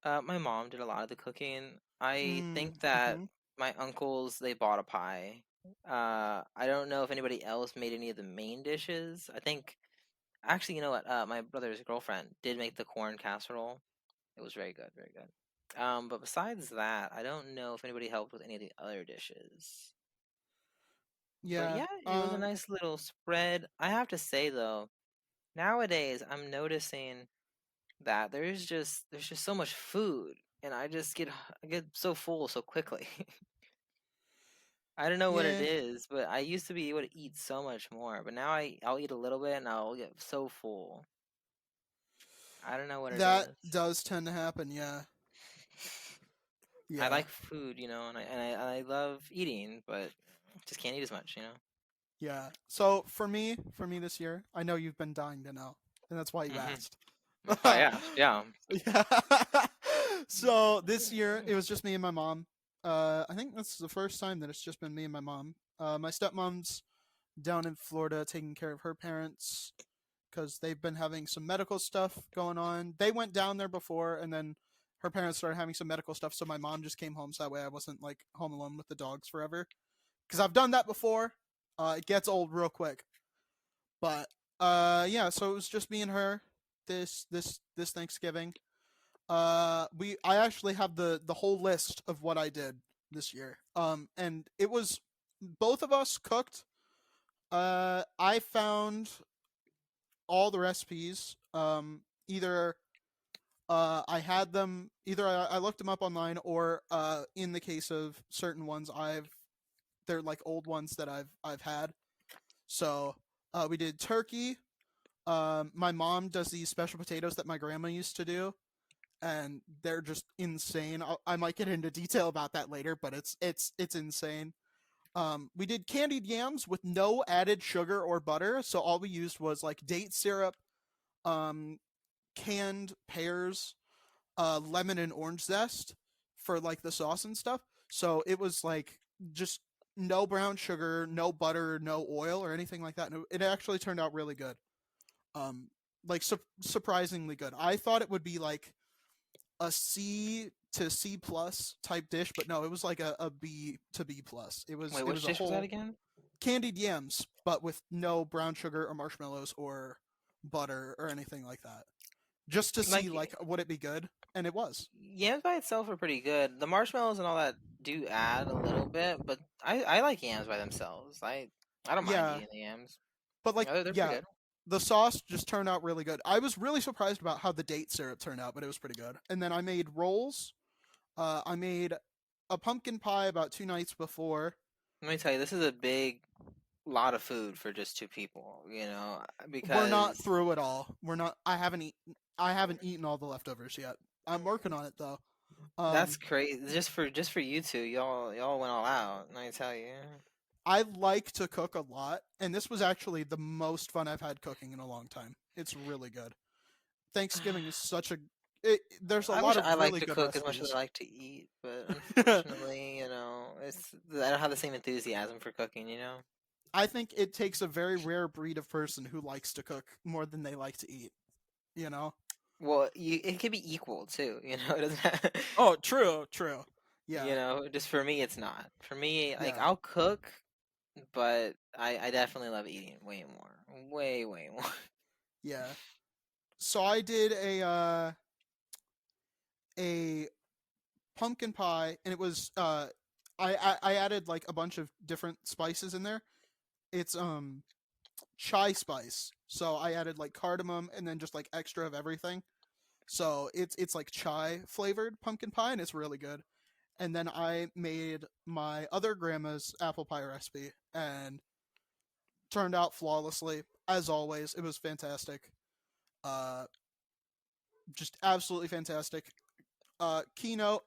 Speaker 2: My mom did a lot of the cooking. I think that
Speaker 1: Mm-hmm.
Speaker 2: my uncles they bought a pie. I don't know if anybody else made any of the main dishes. I think actually, you know what? My brother's girlfriend did make the corn casserole. It was very good, very good. But besides that, I don't know if anybody helped with any of the other dishes. But
Speaker 1: Yeah.
Speaker 2: yeah, it was a nice little spread. I have to say though, nowadays I'm noticing that there's just so much food, and I get so full so quickly. I don't know what it
Speaker 1: Yeah.
Speaker 2: is, but I used to be able to eat so much more, but now I'll eat a little bit and I'll get so full. I don't know what it
Speaker 1: That
Speaker 2: is.
Speaker 1: does tend to happen. Yeah.
Speaker 2: I
Speaker 1: Yeah.
Speaker 2: like food, and I love eating, but just can't eat as much.
Speaker 1: Yeah. So for me this year, I know you've been dying to know, and that's why you
Speaker 2: Hmm.
Speaker 1: asked.
Speaker 2: That's why I asked. Yeah.
Speaker 1: Yeah. So this year it was just me and my mom. I think this is the first time that it's just been me and my mom. My stepmom's down in Florida taking care of her parents because they've been having some medical stuff going on. They went down there before, and then her parents started having some medical stuff, so my mom just came home so that way I wasn't like home alone with the dogs forever. Because I've done that before. It gets old real quick. But yeah, so it was just me and her this Thanksgiving. I actually have the whole list of what I did this year. And it was both of us cooked. I found all the recipes. Either I had them, either I looked them up online, or in the case of certain ones, they're like old ones that I've had. So we did turkey. My mom does these special potatoes that my grandma used to do, and they're just insane. I might get into detail about that later, but it's insane. We did candied yams with no added sugar or butter, so all we used was like date syrup, um, canned pears, lemon and orange zest for like the sauce and stuff. So it was like just no brown sugar, no butter, no oil or anything like that. And it actually turned out really good. Um, like surprisingly good. I thought it would be like a C to C plus type dish, but no, it was like a B to B plus.
Speaker 2: Wait,
Speaker 1: It
Speaker 2: which
Speaker 1: was a
Speaker 2: dish was that
Speaker 1: whole
Speaker 2: again?
Speaker 1: candied yams, but with no brown sugar or marshmallows or butter or anything like that. Just to see
Speaker 2: Like
Speaker 1: like would it be good, and it was.
Speaker 2: yams by itself are pretty good. The marshmallows and all that do add a little bit, but I like yams by themselves. I don't mind
Speaker 1: Yeah,
Speaker 2: eating the yams.
Speaker 1: but like
Speaker 2: They're pretty
Speaker 1: yeah,
Speaker 2: good.
Speaker 1: the sauce just turned out really good. I was really surprised about how the date syrup turned out, but it was pretty good. And then I made rolls. I made a pumpkin pie about 2 nights before.
Speaker 2: Let me tell you, this is a big lot of food for just two people.
Speaker 1: We're not
Speaker 2: Because
Speaker 1: through it all. We're not. I haven't eaten all the leftovers yet. I'm working on it though.
Speaker 2: that's
Speaker 1: Um,
Speaker 2: crazy. Just for you two, y'all went all out. Let me tell you.
Speaker 1: I like to cook a lot, and this was actually the most fun I've had cooking in a long time. It's really good. Thanksgiving is such a. There's a
Speaker 2: I
Speaker 1: lot
Speaker 2: wish
Speaker 1: of
Speaker 2: I liked
Speaker 1: really
Speaker 2: to
Speaker 1: good
Speaker 2: cook as much as I
Speaker 1: recipes.
Speaker 2: like to eat, but unfortunately, I don't have the same enthusiasm for cooking.
Speaker 1: I think it takes a very rare breed of person who likes to cook more than they like to eat. You know?
Speaker 2: Well, it can be equal too. It doesn't.
Speaker 1: Oh, true, true. Yeah,
Speaker 2: Just for me, it's not. For me, like
Speaker 1: yeah,
Speaker 2: I'll cook, but I definitely love eating way more, way more.
Speaker 1: yeah. So I did a pumpkin pie, and it was I added like a bunch of different spices in there. It's chai spice, so I added like cardamom and then just like extra of everything. So it's like chai flavored pumpkin pie, and it's really good. And then I made my other grandma's apple pie recipe, and turned out flawlessly as always. It was fantastic. Uh, just absolutely fantastic. Keynote: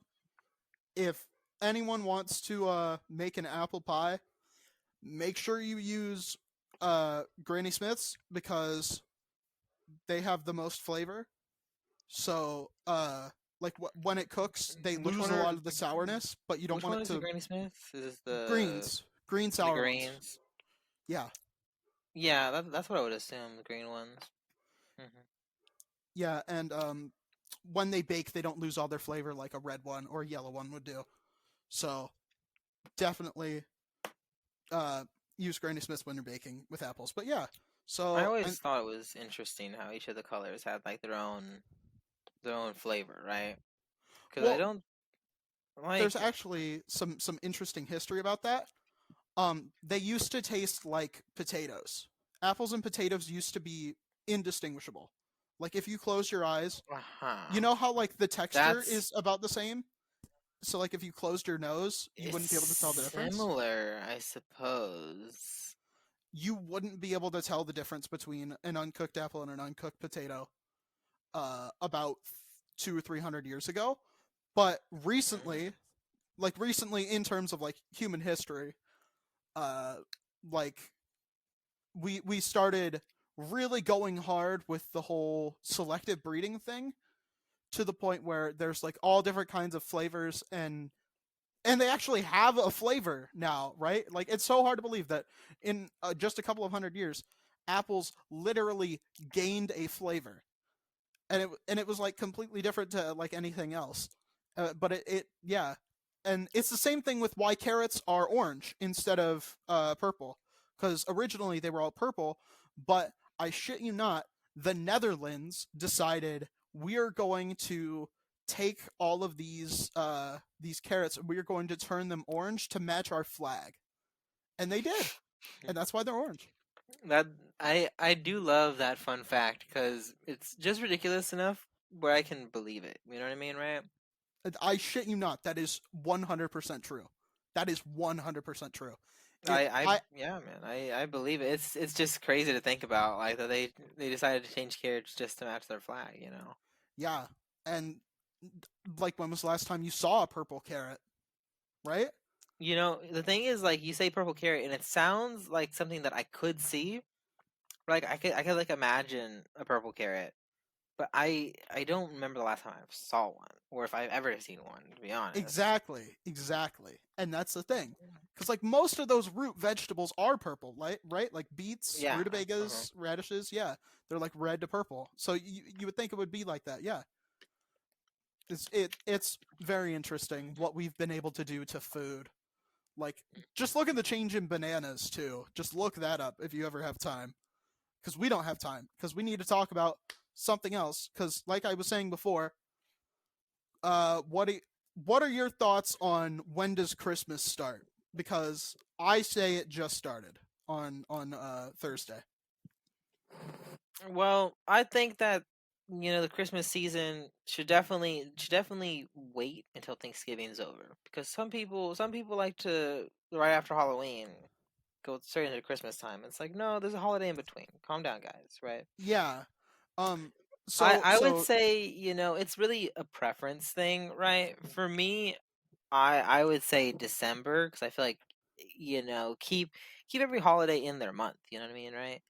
Speaker 1: if anyone wants to make an apple pie, make sure you use Granny Smith's because they have the most flavor. So like when it cooks, they
Speaker 2: Which
Speaker 1: lose
Speaker 2: one
Speaker 1: a
Speaker 2: are
Speaker 1: lot of the sourness, but you don't
Speaker 2: which
Speaker 1: want
Speaker 2: one
Speaker 1: it
Speaker 2: is the
Speaker 1: to
Speaker 2: Granny Smith? Is this
Speaker 1: green
Speaker 2: the
Speaker 1: sour ones.
Speaker 2: greens?
Speaker 1: Yeah,
Speaker 2: Yeah, that's what I would assume. The green ones. Hmm.
Speaker 1: yeah, and when they bake, they don't lose all their flavor like a red one or a yellow one would do. So definitely uh use Granny Smith's when you're baking with apples. But yeah,
Speaker 2: I
Speaker 1: so
Speaker 2: always thought it was interesting how each of the colors had like their own flavor, right? Because I
Speaker 1: well,
Speaker 2: don't
Speaker 1: there's
Speaker 2: like.
Speaker 1: actually some interesting history about that. They used to taste like potatoes. Apples and potatoes used to be indistinguishable. Like if you close your eyes, you
Speaker 2: Uh-huh.
Speaker 1: know how like the texture
Speaker 2: That's
Speaker 1: is about the same. So like if you closed your nose, you
Speaker 2: it's
Speaker 1: wouldn't be able to tell the difference.
Speaker 2: similar, I suppose.
Speaker 1: You wouldn't be able to tell the difference between an uncooked apple and an uncooked potato about 200 or 300 years ago. But recently,
Speaker 2: Mm.
Speaker 1: like recently in terms of like human history, uh, like we started really going hard with the whole selective breeding thing to the point where there's like all different kinds of flavors, and and they actually have a flavor now, right? Like it's so hard to believe that in just a couple of hundred years, apples literally gained a flavor, and it was like completely different to like anything else. But it yeah, and it's the same thing with why carrots are orange instead of purple, because originally they were all purple, but I shit you not, the Netherlands decided we're going to take all of these carrots, we're going to turn them orange to match our flag, and they did, and that's why they're orange.
Speaker 2: That I do love that fun fact because it's just ridiculous enough where I can believe it. You know what I mean, right?
Speaker 1: I shit you not. That is 100% true. That is 100% true. It.
Speaker 2: I
Speaker 1: I.
Speaker 2: yeah, man, I believe it. It's just crazy to think about, like that they decided to change carriage just to match their flag. You know.
Speaker 1: Yeah. And like, when was the last time you saw a purple carrot? Right.
Speaker 2: You know, the thing is, like, you say purple carrot, and it sounds like something that I could see. Like, I could like imagine a purple carrot, but I don't remember the last time I saw one, or if I've ever seen one. To be honest.
Speaker 1: Exactly. Exactly. And that's the thing. Because like most of those root vegetables are purple, right? Like beets,
Speaker 2: Yeah. Uh-huh.
Speaker 1: rutabagas, radishes. Yeah, they're like red to purple. So you would think it would be like that. Yeah. It's very interesting what we've been able to do to food. Like, just look at the change in bananas too. Just look that up if you ever have time, because we don't have time, because we need to talk about something else. Because, like I was saying before, uh, what do, what are your thoughts on when does Christmas start? Because I say it just started on Thursday.
Speaker 2: Well, I think that the Christmas season should definitely wait until Thanksgiving's over because some people like to right after Halloween go straight into Christmas time. It's like no, there's a holiday in between. Calm down, guys. Right?
Speaker 1: Yeah. Um.
Speaker 2: I
Speaker 1: So
Speaker 2: I would
Speaker 1: so
Speaker 2: say it's really a preference thing, right? For me, I would say December because I feel like keep every holiday in their month. You know what I mean, right?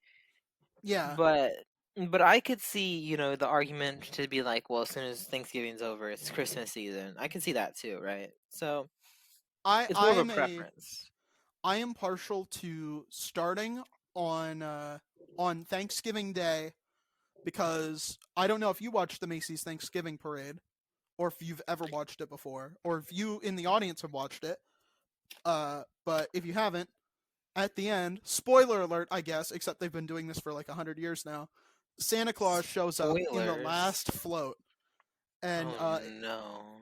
Speaker 1: yeah.
Speaker 2: But but I could see, the argument to be like, well, as soon as Thanksgiving's over, it's Christmas season. I can see that too, right? So
Speaker 1: I
Speaker 2: it's more
Speaker 1: I
Speaker 2: of a
Speaker 1: am a
Speaker 2: preference.
Speaker 1: I am partial to starting on uh on Thanksgiving Day, because I don't know if you watched the Macy's Thanksgiving Parade, or if you've ever watched it before, or if you in the audience have watched it. But if you haven't, at the end, spoiler alert, I guess, except they've been doing this for like 100 years now. Santa Claus shows up in the
Speaker 2: Spoilers.
Speaker 1: last float, and
Speaker 2: Oh no.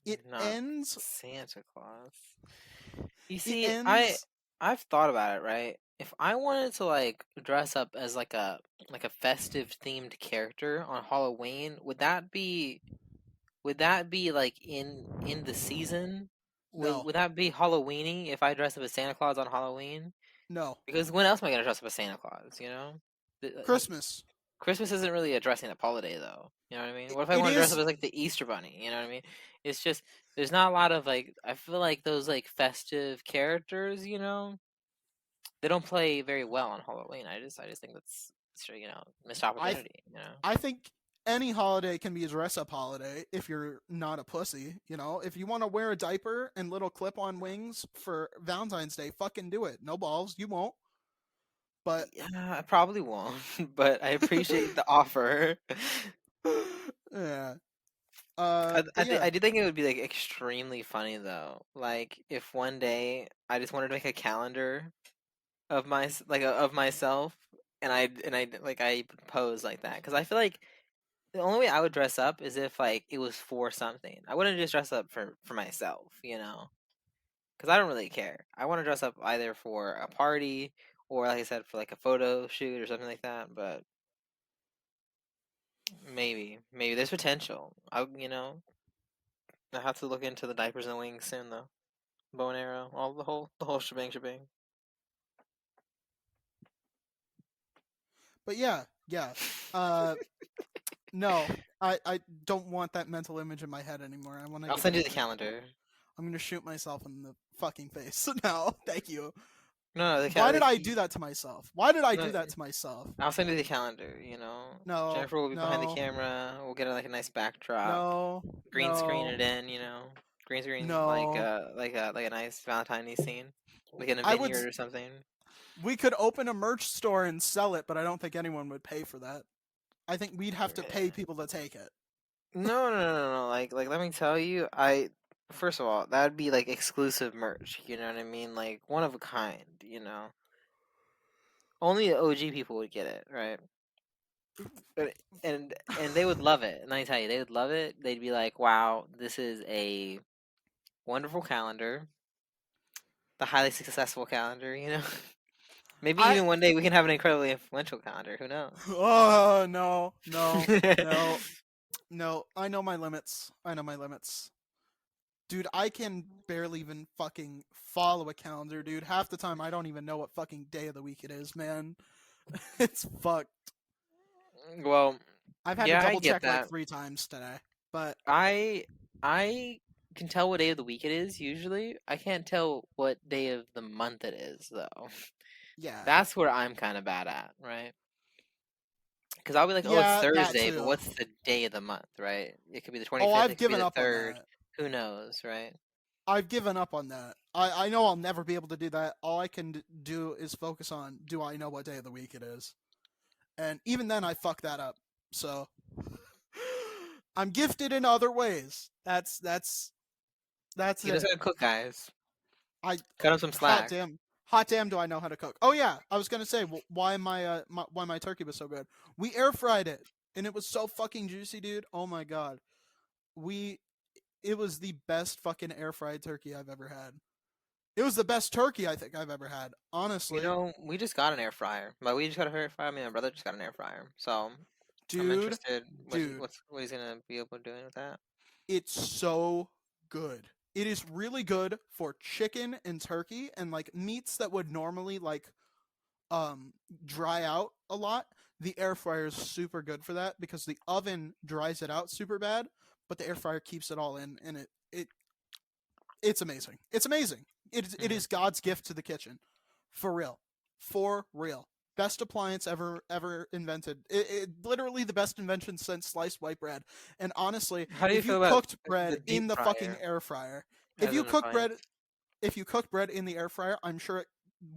Speaker 1: it
Speaker 2: Not
Speaker 1: ends.
Speaker 2: Santa Claus. You
Speaker 1: It
Speaker 2: see,
Speaker 1: ends.
Speaker 2: I've thought about it, right? If I wanted to like dress up as like a festive themed character on Halloween, would that be like in the season? Would
Speaker 1: No,
Speaker 2: would that be Halloweeny if I dress up as Santa Claus on Halloween?
Speaker 1: no,
Speaker 2: Because when else am I gonna dress up as Santa Claus? Like
Speaker 1: Christmas.
Speaker 2: Christmas isn't really a dressing up holiday though. You know what I mean? What if I
Speaker 1: It
Speaker 2: want to dress up
Speaker 1: is.
Speaker 2: as like the Easter Bunny? You know what I mean? It's just there's not a lot of like I feel like those like festive characters. They don't play very well on Halloween. I just think that's missed
Speaker 1: I
Speaker 2: opportunity. You know.
Speaker 1: I think any holiday can be a dress up holiday if you're not a pussy. If you want to wear a diaper and little clip on wings for Valentine's Day, fucking do it. No balls, you won't. But
Speaker 2: Yeah, I probably won't, but I appreciate the offer.
Speaker 1: yeah.
Speaker 2: I
Speaker 1: But
Speaker 2: I, th-
Speaker 1: yeah,
Speaker 2: I do think it would be like extremely funny though. Like if one day I just wanted to make a calendar of myself, and I like I pose like that because I feel like the only way I would dress up is if like it was for something. I wouldn't just dress up for myself, because I don't really care. I want to dress up either for a party or, like I said, for like a photo shoot or something like that. But maybe there's potential. I have to look into the diapers and wings soon though. Bow and arrow, all the whole shebang.
Speaker 1: but yeah, yeah. Uh, no, I don't want that mental image in my head anymore. I want to
Speaker 2: I'll
Speaker 1: get
Speaker 2: send
Speaker 1: rid
Speaker 2: you
Speaker 1: of
Speaker 2: the
Speaker 1: it.
Speaker 2: calendar.
Speaker 1: I'm gonna shoot myself in the fucking face. No, thank you.
Speaker 2: No, the
Speaker 1: Why
Speaker 2: calendar.
Speaker 1: did I do that to myself? Why did I
Speaker 2: No,
Speaker 1: do that to myself?
Speaker 2: I'll send you the calendar.
Speaker 1: No,
Speaker 2: Jennifer will be behind the
Speaker 1: no,
Speaker 2: camera. We'll get like a nice backdrop,
Speaker 1: no,
Speaker 2: green screen
Speaker 1: no,
Speaker 2: it in. Green screen,
Speaker 1: No,
Speaker 2: like a nice Valentine's scene, like in a
Speaker 1: I would.
Speaker 2: vineyard or something.
Speaker 1: We could open a merch store and sell it, but I don't think anyone would pay for that. I think we'd have to pay people to take it.
Speaker 2: No, no, no, no, no. Like, let me tell you, first of all, that'd be like exclusive merch. You know what I mean? Like one of a kind. You know, only the OG people would get it, right? But and they would love it. And let me tell you, they would love it. They'd be like, "Wow, this is a wonderful calendar, the highly successful calendar." You know, maybe
Speaker 1: I
Speaker 2: even one day we can have an incredibly influential calendar. Who knows?
Speaker 1: oh no, no, no, no. I know my limits. I know my limits. Dude, I can barely even fucking follow a calendar, dude. Half the time I don't even know what fucking day of the week it is, man. It's fucked.
Speaker 2: Well,
Speaker 1: I've had to
Speaker 2: yeah, I
Speaker 1: double
Speaker 2: get
Speaker 1: check like
Speaker 2: that.
Speaker 1: 3 times today. But
Speaker 2: I I can tell what day of the week it is usually. I can't tell what day of the month it is though.
Speaker 1: yeah.
Speaker 2: That's where I'm kind of bad at, right? Because I'll be like, "Oh, it's
Speaker 1: Yeah, that
Speaker 2: Thursday," but
Speaker 1: too.
Speaker 2: what's the day of the month, right? It could be the
Speaker 1: Oh,
Speaker 2: 25th,
Speaker 1: I've
Speaker 2: it could be
Speaker 1: given
Speaker 2: the
Speaker 1: up on
Speaker 2: 3rd.
Speaker 1: that.
Speaker 2: Who knows, right?
Speaker 1: I've given up on that. I know I'll never be able to do that. All I can do is focus on do I know what day of the week it is? And even then I fuck that up. So I'm gifted in other ways. That's
Speaker 2: He knows
Speaker 1: it.
Speaker 2: how to cook, guys.
Speaker 1: I
Speaker 2: Cut him some
Speaker 1: hot
Speaker 2: slack.
Speaker 1: damn hot damn do I know how to cook. Oh yeah, I was going to say why why my turkey was so good. We air fried it and it was so fucking juicy, dude. Oh my god. We it was the best fucking air fried turkey I've ever had. It was the best turkey I think I've ever had,
Speaker 2: You
Speaker 1: honestly.
Speaker 2: know, we just got an air fryer, but we just got an air fryer. I mean, my brother just got an air fryer, so I'm
Speaker 1: Dude,
Speaker 2: interested
Speaker 1: dude,
Speaker 2: what he's gonna be able to do with that.
Speaker 1: it's so good. It is really good for chicken and turkey and like meats that would normally like um dry out a lot. The air fryer is super good for that because the oven dries it out super bad, but the air fryer keeps it all in and it's amazing. It's amazing. It
Speaker 2: Hmm.
Speaker 1: is God's gift to the kitchen. For real. For real. Best appliance ever invented. Literally the best invention since sliced white bread. And honestly,
Speaker 2: How do you
Speaker 1: if you
Speaker 2: feel about
Speaker 1: cooked
Speaker 2: the
Speaker 1: bread
Speaker 2: deep
Speaker 1: in the fucking
Speaker 2: fryer
Speaker 1: air fryer, if
Speaker 2: as
Speaker 1: you
Speaker 2: an
Speaker 1: cook bread
Speaker 2: appliance?
Speaker 1: if you cook bread in the air fryer, I'm sure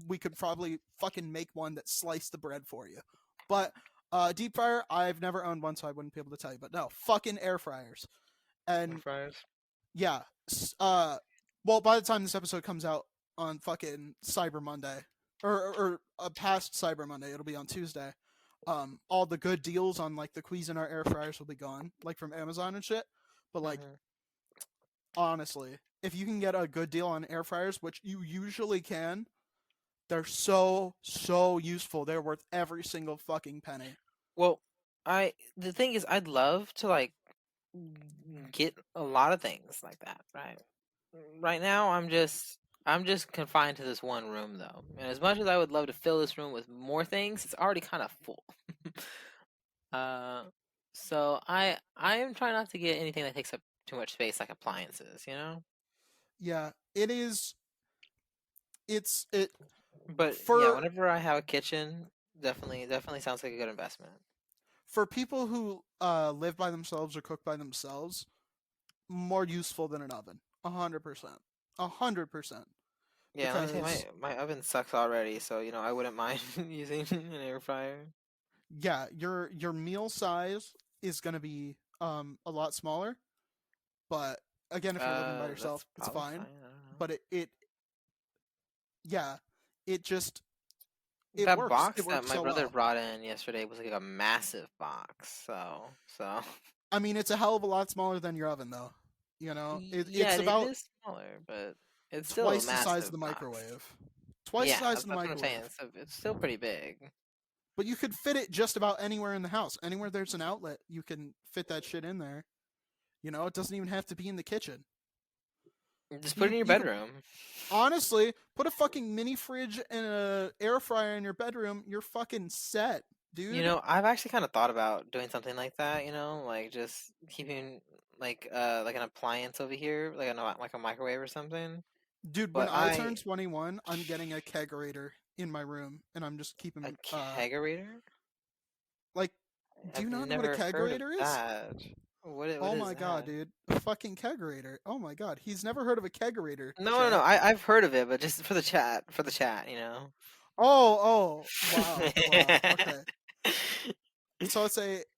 Speaker 1: we could probably fucking make one that sliced the bread for you. But deep fryer, I've never owned one, so I wouldn't be able to tell you. But no, fucking air fryers.
Speaker 2: Air
Speaker 1: And
Speaker 2: fryers.
Speaker 1: yeah. Well, by the time this episode comes out on fucking Cyber Monday, or past Cyber Monday, it'll be on Tuesday. All the good deals on like the Cuisinart air fryers will be gone, like from Amazon and shit. But like
Speaker 2: Hmm.
Speaker 1: honestly, if you can get a good deal on air fryers, which you usually can, they're so useful. They're worth every single fucking penny.
Speaker 2: Well, the thing is, I'd love to like get a lot of things like that, right? Right now, I'm just confined to this one room though, and as much as I would love to fill this room with more things, it's already kind of full. uh, so I am trying not to get anything that takes up too much space, like appliances, you know.
Speaker 1: Yeah, it is. It
Speaker 2: But yeah,
Speaker 1: for
Speaker 2: whenever I have a kitchen, definitely sounds like a good investment.
Speaker 1: for people who live by themselves or cook by themselves, more useful than an oven. 100%. 100%.
Speaker 2: Yeah, let me say
Speaker 1: Because
Speaker 2: my oven sucks already, so you know I wouldn't mind using an air fryer.
Speaker 1: yeah, your meal size is gonna be a lot smaller. But again, if you're living by
Speaker 2: That's
Speaker 1: yourself, it's
Speaker 2: probably
Speaker 1: fine.
Speaker 2: fine. I don't know.
Speaker 1: But it yeah, it just it
Speaker 2: That
Speaker 1: works. It
Speaker 2: box that
Speaker 1: works
Speaker 2: my
Speaker 1: so
Speaker 2: brother
Speaker 1: well.
Speaker 2: brought in yesterday was like a massive box. So
Speaker 1: I mean, it's a hell of a lot smaller than your oven, though. You know,
Speaker 2: yeah,
Speaker 1: it's
Speaker 2: it
Speaker 1: about
Speaker 2: is smaller, but it's still a
Speaker 1: twice the size of
Speaker 2: massive
Speaker 1: the
Speaker 2: box.
Speaker 1: microwave. Twice the
Speaker 2: Yeah,
Speaker 1: size of the
Speaker 2: that's what I'm saying.
Speaker 1: microwave.
Speaker 2: So it's still pretty big.
Speaker 1: But you could fit it just about anywhere in the house. Anywhere there's an outlet, you can fit that shit in there. You know, it doesn't even have to be in the kitchen.
Speaker 2: Just put it in your
Speaker 1: You could
Speaker 2: bedroom.
Speaker 1: honestly put a fucking mini fridge and a air fryer in your bedroom. You're fucking set,
Speaker 2: You
Speaker 1: dude.
Speaker 2: know, I've actually kind of thought about doing something like that. You know, like just keeping like an appliance over here, like a microwave or something.
Speaker 1: Dude, when
Speaker 2: But
Speaker 1: I turn 21, I'm getting a kegerator in my room, and I'm just
Speaker 2: a
Speaker 1: keeping
Speaker 2: kegerator?
Speaker 1: like. Do you
Speaker 2: I've
Speaker 1: not know what a
Speaker 2: never heard of
Speaker 1: kegerator is?
Speaker 2: that. What
Speaker 1: Oh
Speaker 2: is
Speaker 1: my god,
Speaker 2: that?
Speaker 1: dude. A fucking kegerator. Oh my god. He's never heard of a kegerator,
Speaker 2: No, no, no.
Speaker 1: chat.
Speaker 2: I've heard of it, but just for the chat, you know.
Speaker 1: Oh, oh. Wow. Wow. Okay. So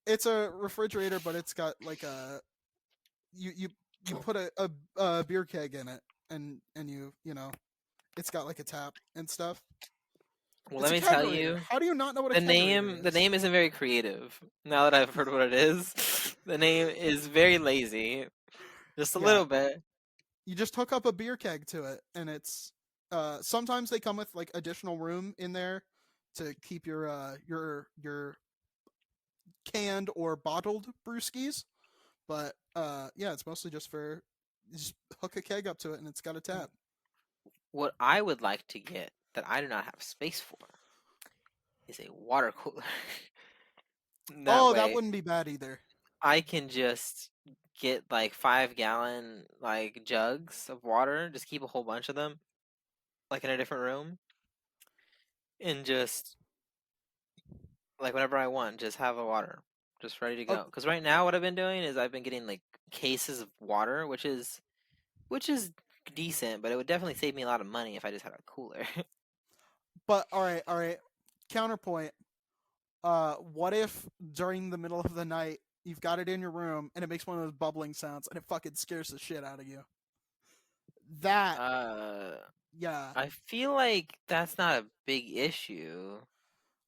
Speaker 1: it's a refrigerator, but it's got like a you you put a beer keg in it, and you know it's got like a tap and stuff.
Speaker 2: Well,
Speaker 1: It's
Speaker 2: let
Speaker 1: a
Speaker 2: me tell
Speaker 1: kegerator.
Speaker 2: you,
Speaker 1: How do you not know what a
Speaker 2: the
Speaker 1: kegerator is?
Speaker 2: name isn't very creative. Now that I've heard what it is, the name is very lazy, just a
Speaker 1: Yeah,
Speaker 2: little bit.
Speaker 1: you just hook up a beer keg to it, and it's sometimes they come with like additional room in there to keep your canned or bottled brewskis. But yeah, it's mostly just for you just hook a keg up to it, and it's got a tap.
Speaker 2: What I would like to get that I do not have space for is a water cooler. That
Speaker 1: Oh, that
Speaker 2: way,
Speaker 1: wouldn't be bad either.
Speaker 2: I can just get like 5 gallon like jugs of water, just keep a whole bunch of them, like in a different room, and just like whenever I want, just have a water, just ready to
Speaker 1: Oh,
Speaker 2: go. Because right now, what I've been doing is I've been getting like cases of water, which is decent, but it would definitely save me a lot of money if I just had a cooler.
Speaker 1: but all right. Counterpoint. What if during the middle of the night you've got it in your room and it makes one of those bubbling sounds and it fucking scares the shit out of you? That,
Speaker 2: uh,
Speaker 1: yeah.
Speaker 2: I feel like that's not a big issue,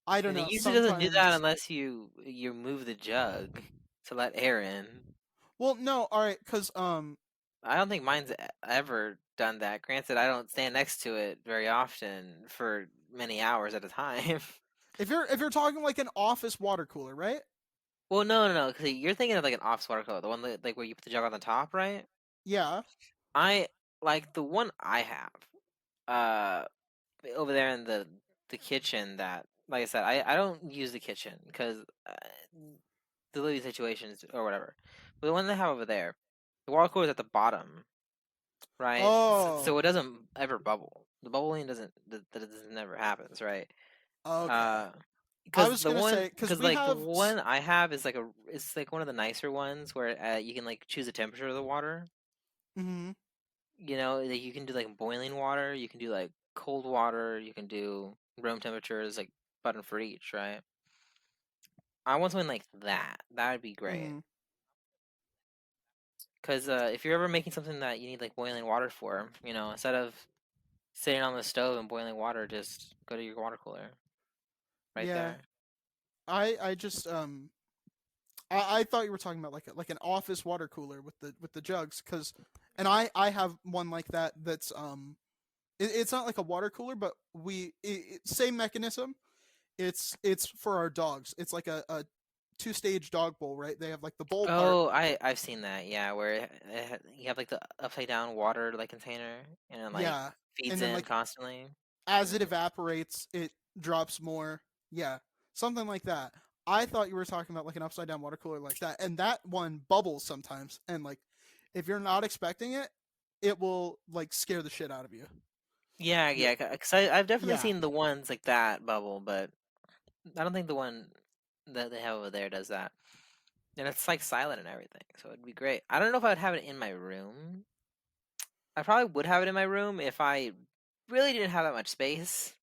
Speaker 1: I don't
Speaker 2: and it
Speaker 1: know.
Speaker 2: usually doesn't do that
Speaker 1: Sometimes.
Speaker 2: unless you move the jug to let air in.
Speaker 1: Well, no. All right, because
Speaker 2: I don't think mine's ever done that. Granted, I don't stand next to it very often for many hours at a time.
Speaker 1: if you're talking like an office water cooler, right?
Speaker 2: Well, no, no, no. Because you're thinking of like an office water cooler, the one that, like where you put the jug on the top, right?
Speaker 1: Yeah.
Speaker 2: I like the one I have. Uh, over there in the kitchen. That, like I said, I don't use the kitchen because the living situations or whatever. But the one they have over there, the water cooler is at the bottom, right? So
Speaker 1: Oh.
Speaker 2: it doesn't ever bubble. The bubbling doesn't that doesn't never happens, right?
Speaker 1: Okay.
Speaker 2: Uh,
Speaker 1: I
Speaker 2: because
Speaker 1: was gonna say because we
Speaker 2: like the
Speaker 1: have.
Speaker 2: one I have is like it's like one of the nicer ones where you can like choose the temperature of the water.
Speaker 1: Mm-hmm.
Speaker 2: You know, like you can do like boiling water, you can do like cold water, you can do room temperatures, like button for each, right? I want something like that. That would be great.
Speaker 1: Mm-hmm.
Speaker 2: Cause if you're ever making something that you need like boiling water for, you know, instead of sitting on the stove and boiling water, just go to your water cooler right
Speaker 1: Yeah.
Speaker 2: there.
Speaker 1: I just I thought you were talking about like an office water cooler with the jugs because, and I have one like that that's it's not like a water cooler but same mechanism. It's for our dogs. It's like a two-stage dog bowl, right? They have like the bowl part.
Speaker 2: Oh, I've seen that. Yeah, where you have like the upside down water like container and it like
Speaker 1: Yeah,
Speaker 2: feeds
Speaker 1: and then
Speaker 2: in
Speaker 1: like
Speaker 2: constantly.
Speaker 1: as it
Speaker 2: Mm.
Speaker 1: evaporates, it drops more. Yeah, something like that. I thought you were talking about like an upside down water cooler like that, and that one bubbles sometimes, and like if you're not expecting it, it will like scare the shit out of you.
Speaker 2: Yeah,
Speaker 1: Yeah,
Speaker 2: yeah, because I've definitely
Speaker 1: yeah,
Speaker 2: seen the ones like that bubble, but I don't think the one that they have over there does that. And it's like silent and everything, so it'd be great. I don't know if I would have it in my room. I probably would have it in my room if I really didn't have that much space.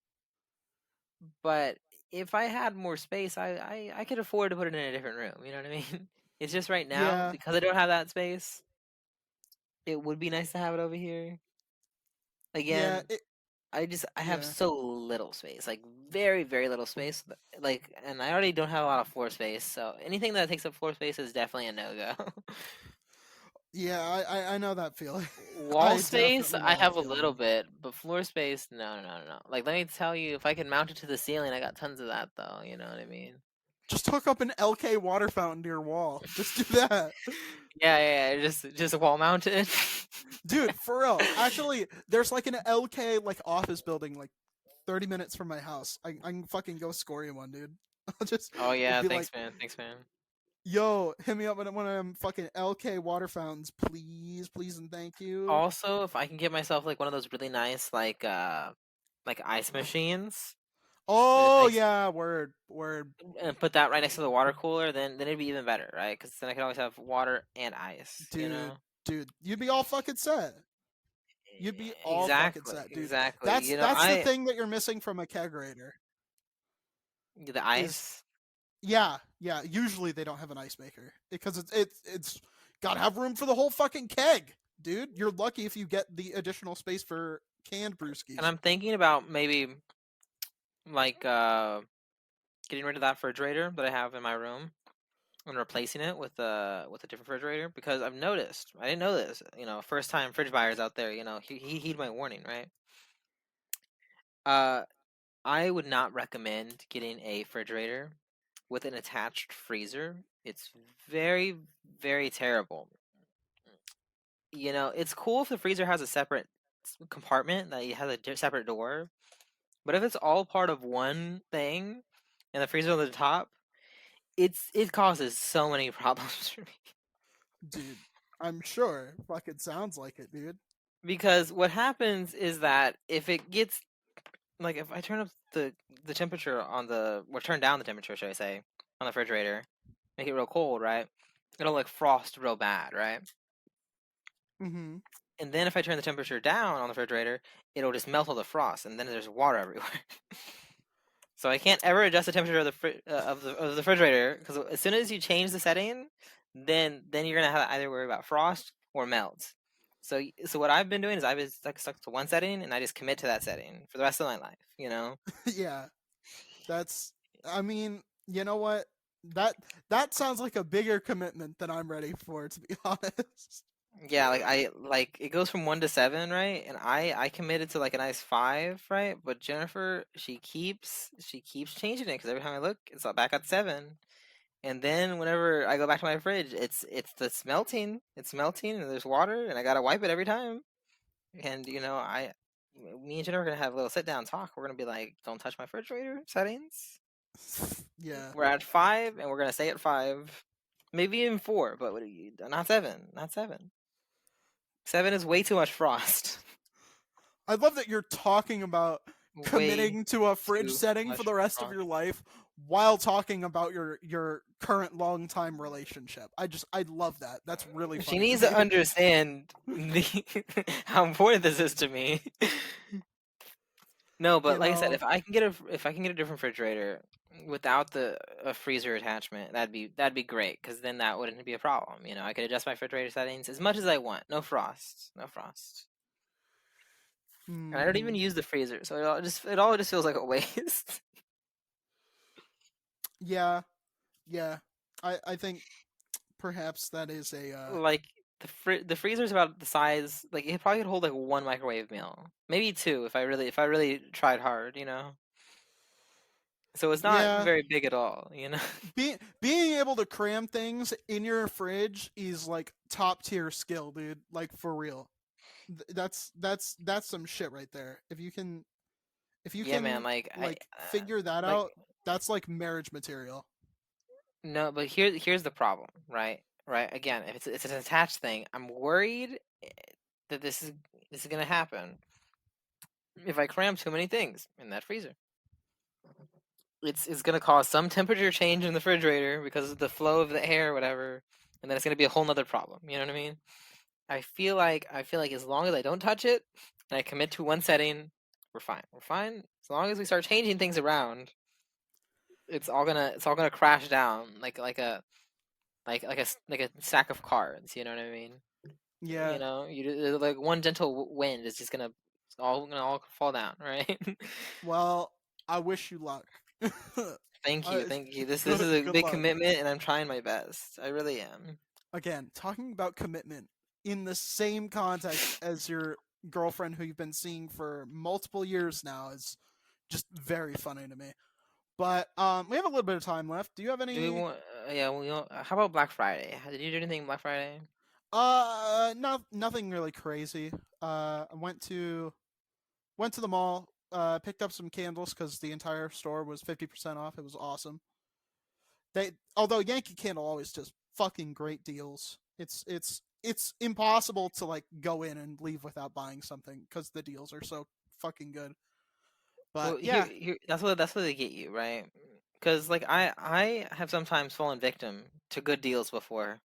Speaker 2: But if I had more space, I could afford to put it in a different room. You know what I mean? It's just right now
Speaker 1: yeah,
Speaker 2: because I don't have that space. It would be nice to have it over here.
Speaker 1: yeah.
Speaker 2: Again, I have
Speaker 1: Yeah,
Speaker 2: so little space, like very very little space. Like, and I already don't have a lot of floor space, so anything that takes up floor space is definitely a no go.
Speaker 1: yeah. I know that feeling.
Speaker 2: Wall
Speaker 1: I
Speaker 2: space,
Speaker 1: definitely
Speaker 2: I
Speaker 1: know that
Speaker 2: have a
Speaker 1: feeling.
Speaker 2: little bit, but floor space, no, no, no, no. Like, let me tell you, if I can mount it to the ceiling, I got tons of that, though. You know what I mean?
Speaker 1: Just hook up an LK water fountain to your wall. Just do that.
Speaker 2: Yeah, yeah, yeah. Just wall mounted.
Speaker 1: Dude, for real. Actually, there's like an LK like office building like 30 minutes from my house. I can fucking go score you one, dude. I'll just
Speaker 2: Oh yeah,
Speaker 1: be like,
Speaker 2: thanks, man. Thanks, man.
Speaker 1: yo, hit me up with one of them fucking LK water fountains, please, please, and thank you.
Speaker 2: Also, if I can get myself like one of those really nice like ice machines, Just
Speaker 1: Oh
Speaker 2: next
Speaker 1: yeah, word, word,
Speaker 2: and put that right next to the water cooler, then it'd be even better, right? Because then I could always have water and ice, you
Speaker 1: dude,
Speaker 2: know?
Speaker 1: dude. You'd be all fucking set. You'd be all fucking
Speaker 2: Exactly,
Speaker 1: set, dude.
Speaker 2: exactly.
Speaker 1: That's
Speaker 2: You know,
Speaker 1: that's the thing that you're missing from a kegerator.
Speaker 2: the
Speaker 1: Is
Speaker 2: ice.
Speaker 1: yeah, yeah. Usually they don't have an ice maker because it's gotta have room for the whole fucking keg, dude. You're lucky if you get the additional space for canned
Speaker 2: And
Speaker 1: brewskis.
Speaker 2: I'm thinking about maybe like getting rid of that refrigerator that I have in my room and replacing it with a different refrigerator because I've noticed I didn't know this. You know, first time fridge buyers out there, you know, he heed my warning, right? Uh, I would not recommend getting a refrigerator with an attached freezer. It's very, very terrible. You know, it's cool if the freezer has a separate compartment that it has a separate door, but if it's all part of one thing and the freezer on the top, it causes so many problems for me.
Speaker 1: Dude, I'm sure. Fucking sounds like it, dude.
Speaker 2: Because what happens is that if it gets like if I turn up the temperature on the or turn down the temperature, should I say, on the refrigerator, make it real cold, right? It'll like frost real bad, right?
Speaker 1: Mm-hmm.
Speaker 2: And then if I turn the temperature down on the refrigerator, it'll just melt all the frost, and then there's water everywhere. So I can't ever adjust the temperature of the of the refrigerator because as soon as you change the setting, then you're gonna have to either worry about frost or melt. So what I've been doing is I've been stuck to one setting and I just commit to that setting for the rest of my life. You know?
Speaker 1: Yeah, that's. I mean, you know what? That that sounds like a bigger commitment than I'm ready for, to be honest.
Speaker 2: Yeah, like I like it goes from 1 to 7, right? And I committed to like a nice 5, right? But Jennifer, she keeps changing it because every time I look, it's back at 7. And then whenever I go back to my fridge, it's melting. It's melting, and there's water, and I gotta wipe it every time. And you know, me and Jennifer are gonna have a little sit down talk. We're gonna be like, "Don't touch my refrigerator settings."
Speaker 1: Yeah.
Speaker 2: We're at 5, and we're gonna stay at 5, maybe even 4, but not 7. Not 7. 7 is way too much frost.
Speaker 1: I love that you're talking about
Speaker 2: Way
Speaker 1: committing to a fridge
Speaker 2: too
Speaker 1: setting for
Speaker 2: much
Speaker 1: the rest of
Speaker 2: frost.
Speaker 1: your life while talking about your current long time relationship. I love that. That's really
Speaker 2: She
Speaker 1: funny to
Speaker 2: needs to
Speaker 1: me.
Speaker 2: understand how important this is to me. No, but
Speaker 1: You
Speaker 2: like I said,
Speaker 1: know,
Speaker 2: if I can get a different refrigerator without the a freezer attachment, that'd be great because then that wouldn't be a problem. You know, I could adjust my refrigerator settings as much as I want. No frost, no frost, and I don't even
Speaker 1: hmm
Speaker 2: use the freezer, so it all just feels like a waste.
Speaker 1: yeah, yeah. I think perhaps that is a
Speaker 2: Like the freezer's about the size, like it probably could hold like one microwave meal, maybe two if I really tried hard. You know, so it's not
Speaker 1: yeah.
Speaker 2: very big at all. You know.
Speaker 1: Being able to cram things in your fridge is like top tier skill, dude. Like for real. That's some shit right there. If you
Speaker 2: Yeah, man.
Speaker 1: can
Speaker 2: Like
Speaker 1: like figure that
Speaker 2: like
Speaker 1: out, that's like marriage material.
Speaker 2: no, but here's the problem, right? Right. Again, if it's an attached thing, I'm worried that this is gonna happen if I cram too many things in that freezer. It's gonna cause some temperature change in the refrigerator because of the flow of the air or whatever, and then it's gonna be a whole nother problem. You know what I mean? I feel like as long as I don't touch it and I commit to one setting, we're fine. We're fine. As long as we start changing things around, it's all gonna crash down like a stack of cards. You know what I mean? You
Speaker 1: Yeah.
Speaker 2: know, like one gentle wind is just gonna all fall down, right?
Speaker 1: Well, I wish you luck.
Speaker 2: Thank you, thank you. This is
Speaker 1: Good
Speaker 2: a
Speaker 1: good
Speaker 2: big
Speaker 1: luck.
Speaker 2: commitment, and I'm trying my best. I really am.
Speaker 1: Again, talking about commitment in the same context as your girlfriend who you've been seeing for multiple years now is just very funny to me. But we have a little bit of time left. Do you have
Speaker 2: Do we
Speaker 1: any
Speaker 2: want? Yeah, how about Black Friday? Did you do anything Black Friday?
Speaker 1: nothing really crazy. I went to the mall, picked up some candles cuz the entire store was 50% off. It was awesome. They although Yankee Candle always does fucking great deals. It's impossible to like go in and leave without buying something cuz the deals are so fucking good.
Speaker 2: Well,
Speaker 1: But
Speaker 2: here,
Speaker 1: yeah,
Speaker 2: that's what they get you, right? Because like I have sometimes fallen victim to good deals before,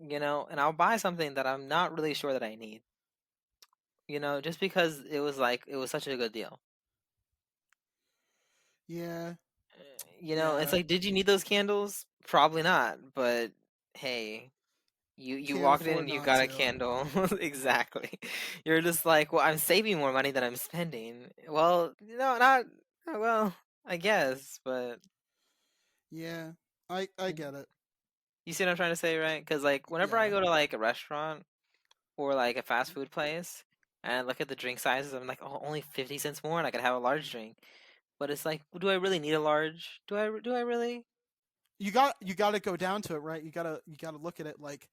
Speaker 2: and I'll buy something that I'm not really sure that I need, just because it was such a good deal.
Speaker 1: yeah,
Speaker 2: It's
Speaker 1: yeah.
Speaker 2: like, did you need those candles? Probably not, but hey, you
Speaker 1: Can't
Speaker 2: walked in
Speaker 1: afford
Speaker 2: and you
Speaker 1: not
Speaker 2: got a
Speaker 1: to.
Speaker 2: candle. Exactly. You're just like, well, I'm saving more money than I'm spending. Well, not well, I guess, but
Speaker 1: Yeah, I get it.
Speaker 2: you see what I'm trying to say, right? Because like whenever I
Speaker 1: Yeah,
Speaker 2: go to like a restaurant or like a fast food place and I look at the drink sizes, I'm like, oh, only 50 cents more, and I could have a large drink. But it's like, do I really need a large? Do I really?
Speaker 1: you got to go down to it, right? You got to look at it like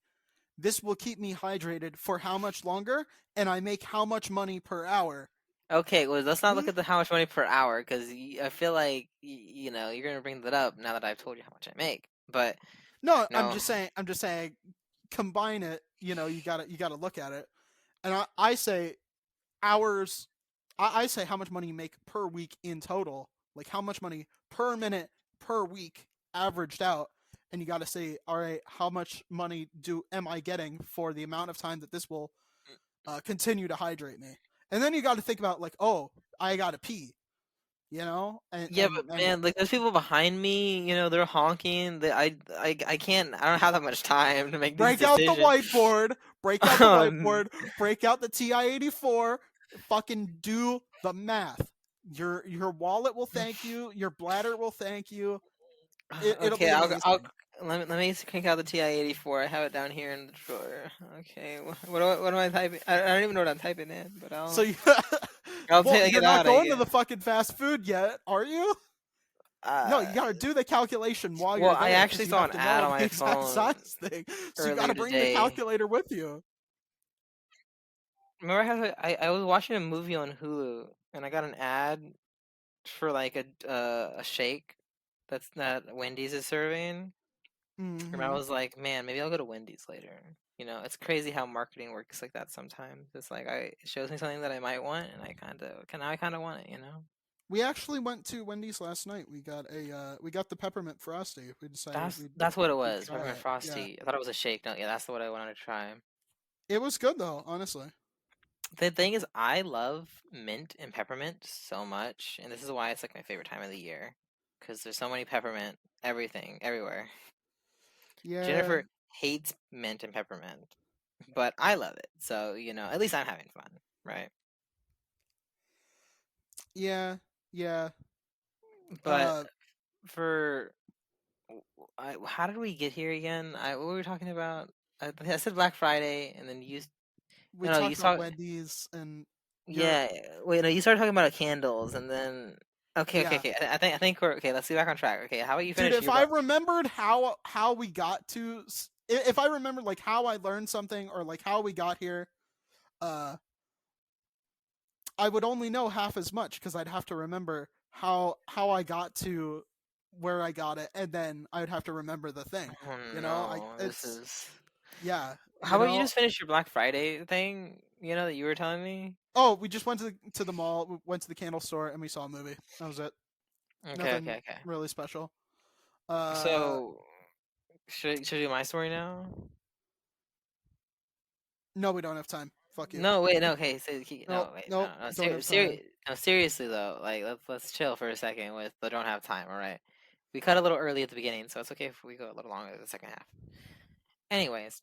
Speaker 1: this will keep me hydrated for how much longer, and I make how much money per hour.
Speaker 2: Okay, well, let's not look
Speaker 1: Hmm?
Speaker 2: at the how much money per hour because I feel like you're gonna bring that up now that I've told you how much I make. But
Speaker 1: No, I'm
Speaker 2: no,
Speaker 1: just saying. I'm just saying. Combine it. You got to look at it, and I say hours. I say how much money you make per week in total, like how much money per minute per week averaged out, and you got to say, all right, how much money do am I getting for the amount of time that this will continue to hydrate me? And then you got to think about like, oh, I got to pee, and
Speaker 2: yeah,
Speaker 1: and
Speaker 2: but
Speaker 1: and
Speaker 2: man, like there's people behind me, they're honking. I can't. I don't have that much time to make these
Speaker 1: break out the
Speaker 2: decisions.
Speaker 1: whiteboard, break out the
Speaker 2: Oh,
Speaker 1: whiteboard, break out the TI-84, fucking do the math. Your wallet will thank you. Your bladder will thank you. It'll
Speaker 2: okay,
Speaker 1: be
Speaker 2: I'll
Speaker 1: amazing.
Speaker 2: let me crank out the TI-84. I have it down here in the drawer. Okay, what am I typing? I don't even know what I'm typing in, but
Speaker 1: So,
Speaker 2: I'll
Speaker 1: well,
Speaker 2: take
Speaker 1: you're
Speaker 2: it
Speaker 1: not
Speaker 2: out. I
Speaker 1: going to the
Speaker 2: guess.
Speaker 1: fucking fast food yet, are you? No,
Speaker 2: Uh,
Speaker 1: you got to do the calculation while
Speaker 2: well,
Speaker 1: you're
Speaker 2: I
Speaker 1: there
Speaker 2: actually
Speaker 1: because you
Speaker 2: saw
Speaker 1: have
Speaker 2: an
Speaker 1: to
Speaker 2: ad
Speaker 1: know
Speaker 2: on
Speaker 1: the
Speaker 2: my
Speaker 1: exact
Speaker 2: phone
Speaker 1: size thing. So you got
Speaker 2: earlier
Speaker 1: to bring the
Speaker 2: today.
Speaker 1: calculator with you.
Speaker 2: Remember I was watching a movie on Hulu and I got an ad for like a shake that Wendy's is serving, and I
Speaker 1: Hmm.
Speaker 2: was like, man, maybe I'll go to Wendy's later. It's crazy how marketing works like that sometimes. It's like it shows me something that I might want, and I kind of want it.
Speaker 1: We actually went to Wendy's last night. We got the peppermint frosty. We decided
Speaker 2: That's
Speaker 1: we'd
Speaker 2: that's what it
Speaker 1: we'd
Speaker 2: was,
Speaker 1: try
Speaker 2: peppermint
Speaker 1: it. Yeah,
Speaker 2: frosty. I thought it was a shake. No, yeah, that's what I wanted to try.
Speaker 1: it was good though, honestly.
Speaker 2: The thing is, I love mint and peppermint so much, and this is why it's like my favorite time of the year, because there's so many peppermint, everything, everywhere.
Speaker 1: Yeah,
Speaker 2: Jennifer hates mint and peppermint, but I love it. So, at least I'm having fun, right?
Speaker 1: yeah, yeah.
Speaker 2: But
Speaker 1: Uh,
Speaker 2: for how did we get here again? What were we talking about? I said Black Friday, and then
Speaker 1: we
Speaker 2: no, you
Speaker 1: talked about
Speaker 2: saw,
Speaker 1: Wendy's and your
Speaker 2: yeah, wait, no, you started talking about candles, and then okay, okay,
Speaker 1: yeah,
Speaker 2: okay. I think we're okay. Let's get back on track. Okay, how about you
Speaker 1: dude.
Speaker 2: finish
Speaker 1: If
Speaker 2: your
Speaker 1: I
Speaker 2: Black?
Speaker 1: remembered how we got to, if I remembered like how I learned something or like how we got here, uh, I would only know half as much because I'd have to remember how I got to where I got it, and then I would have to remember the thing.
Speaker 2: Oh
Speaker 1: I
Speaker 2: no, this
Speaker 1: it's
Speaker 2: is.
Speaker 1: yeah.
Speaker 2: How about you just finish your Black Friday thing? That you were telling me.
Speaker 1: Oh, we just went to the mall, we went to the candle store, and we saw a movie. That was it.
Speaker 2: Okay,
Speaker 1: Nothing
Speaker 2: okay, okay.
Speaker 1: really special. Uh,
Speaker 2: So should I do my story now?
Speaker 1: no, we don't have time. Fuck you.
Speaker 2: No, wait, no, okay. So
Speaker 1: Nope,
Speaker 2: no, wait, no,
Speaker 1: nope,
Speaker 2: no,
Speaker 1: don't have time.
Speaker 2: no, seriously though. Like let's chill for a second with the don't have time. All right, we cut a little early at the beginning, so it's okay if we go a little longer in the second half. Anyways,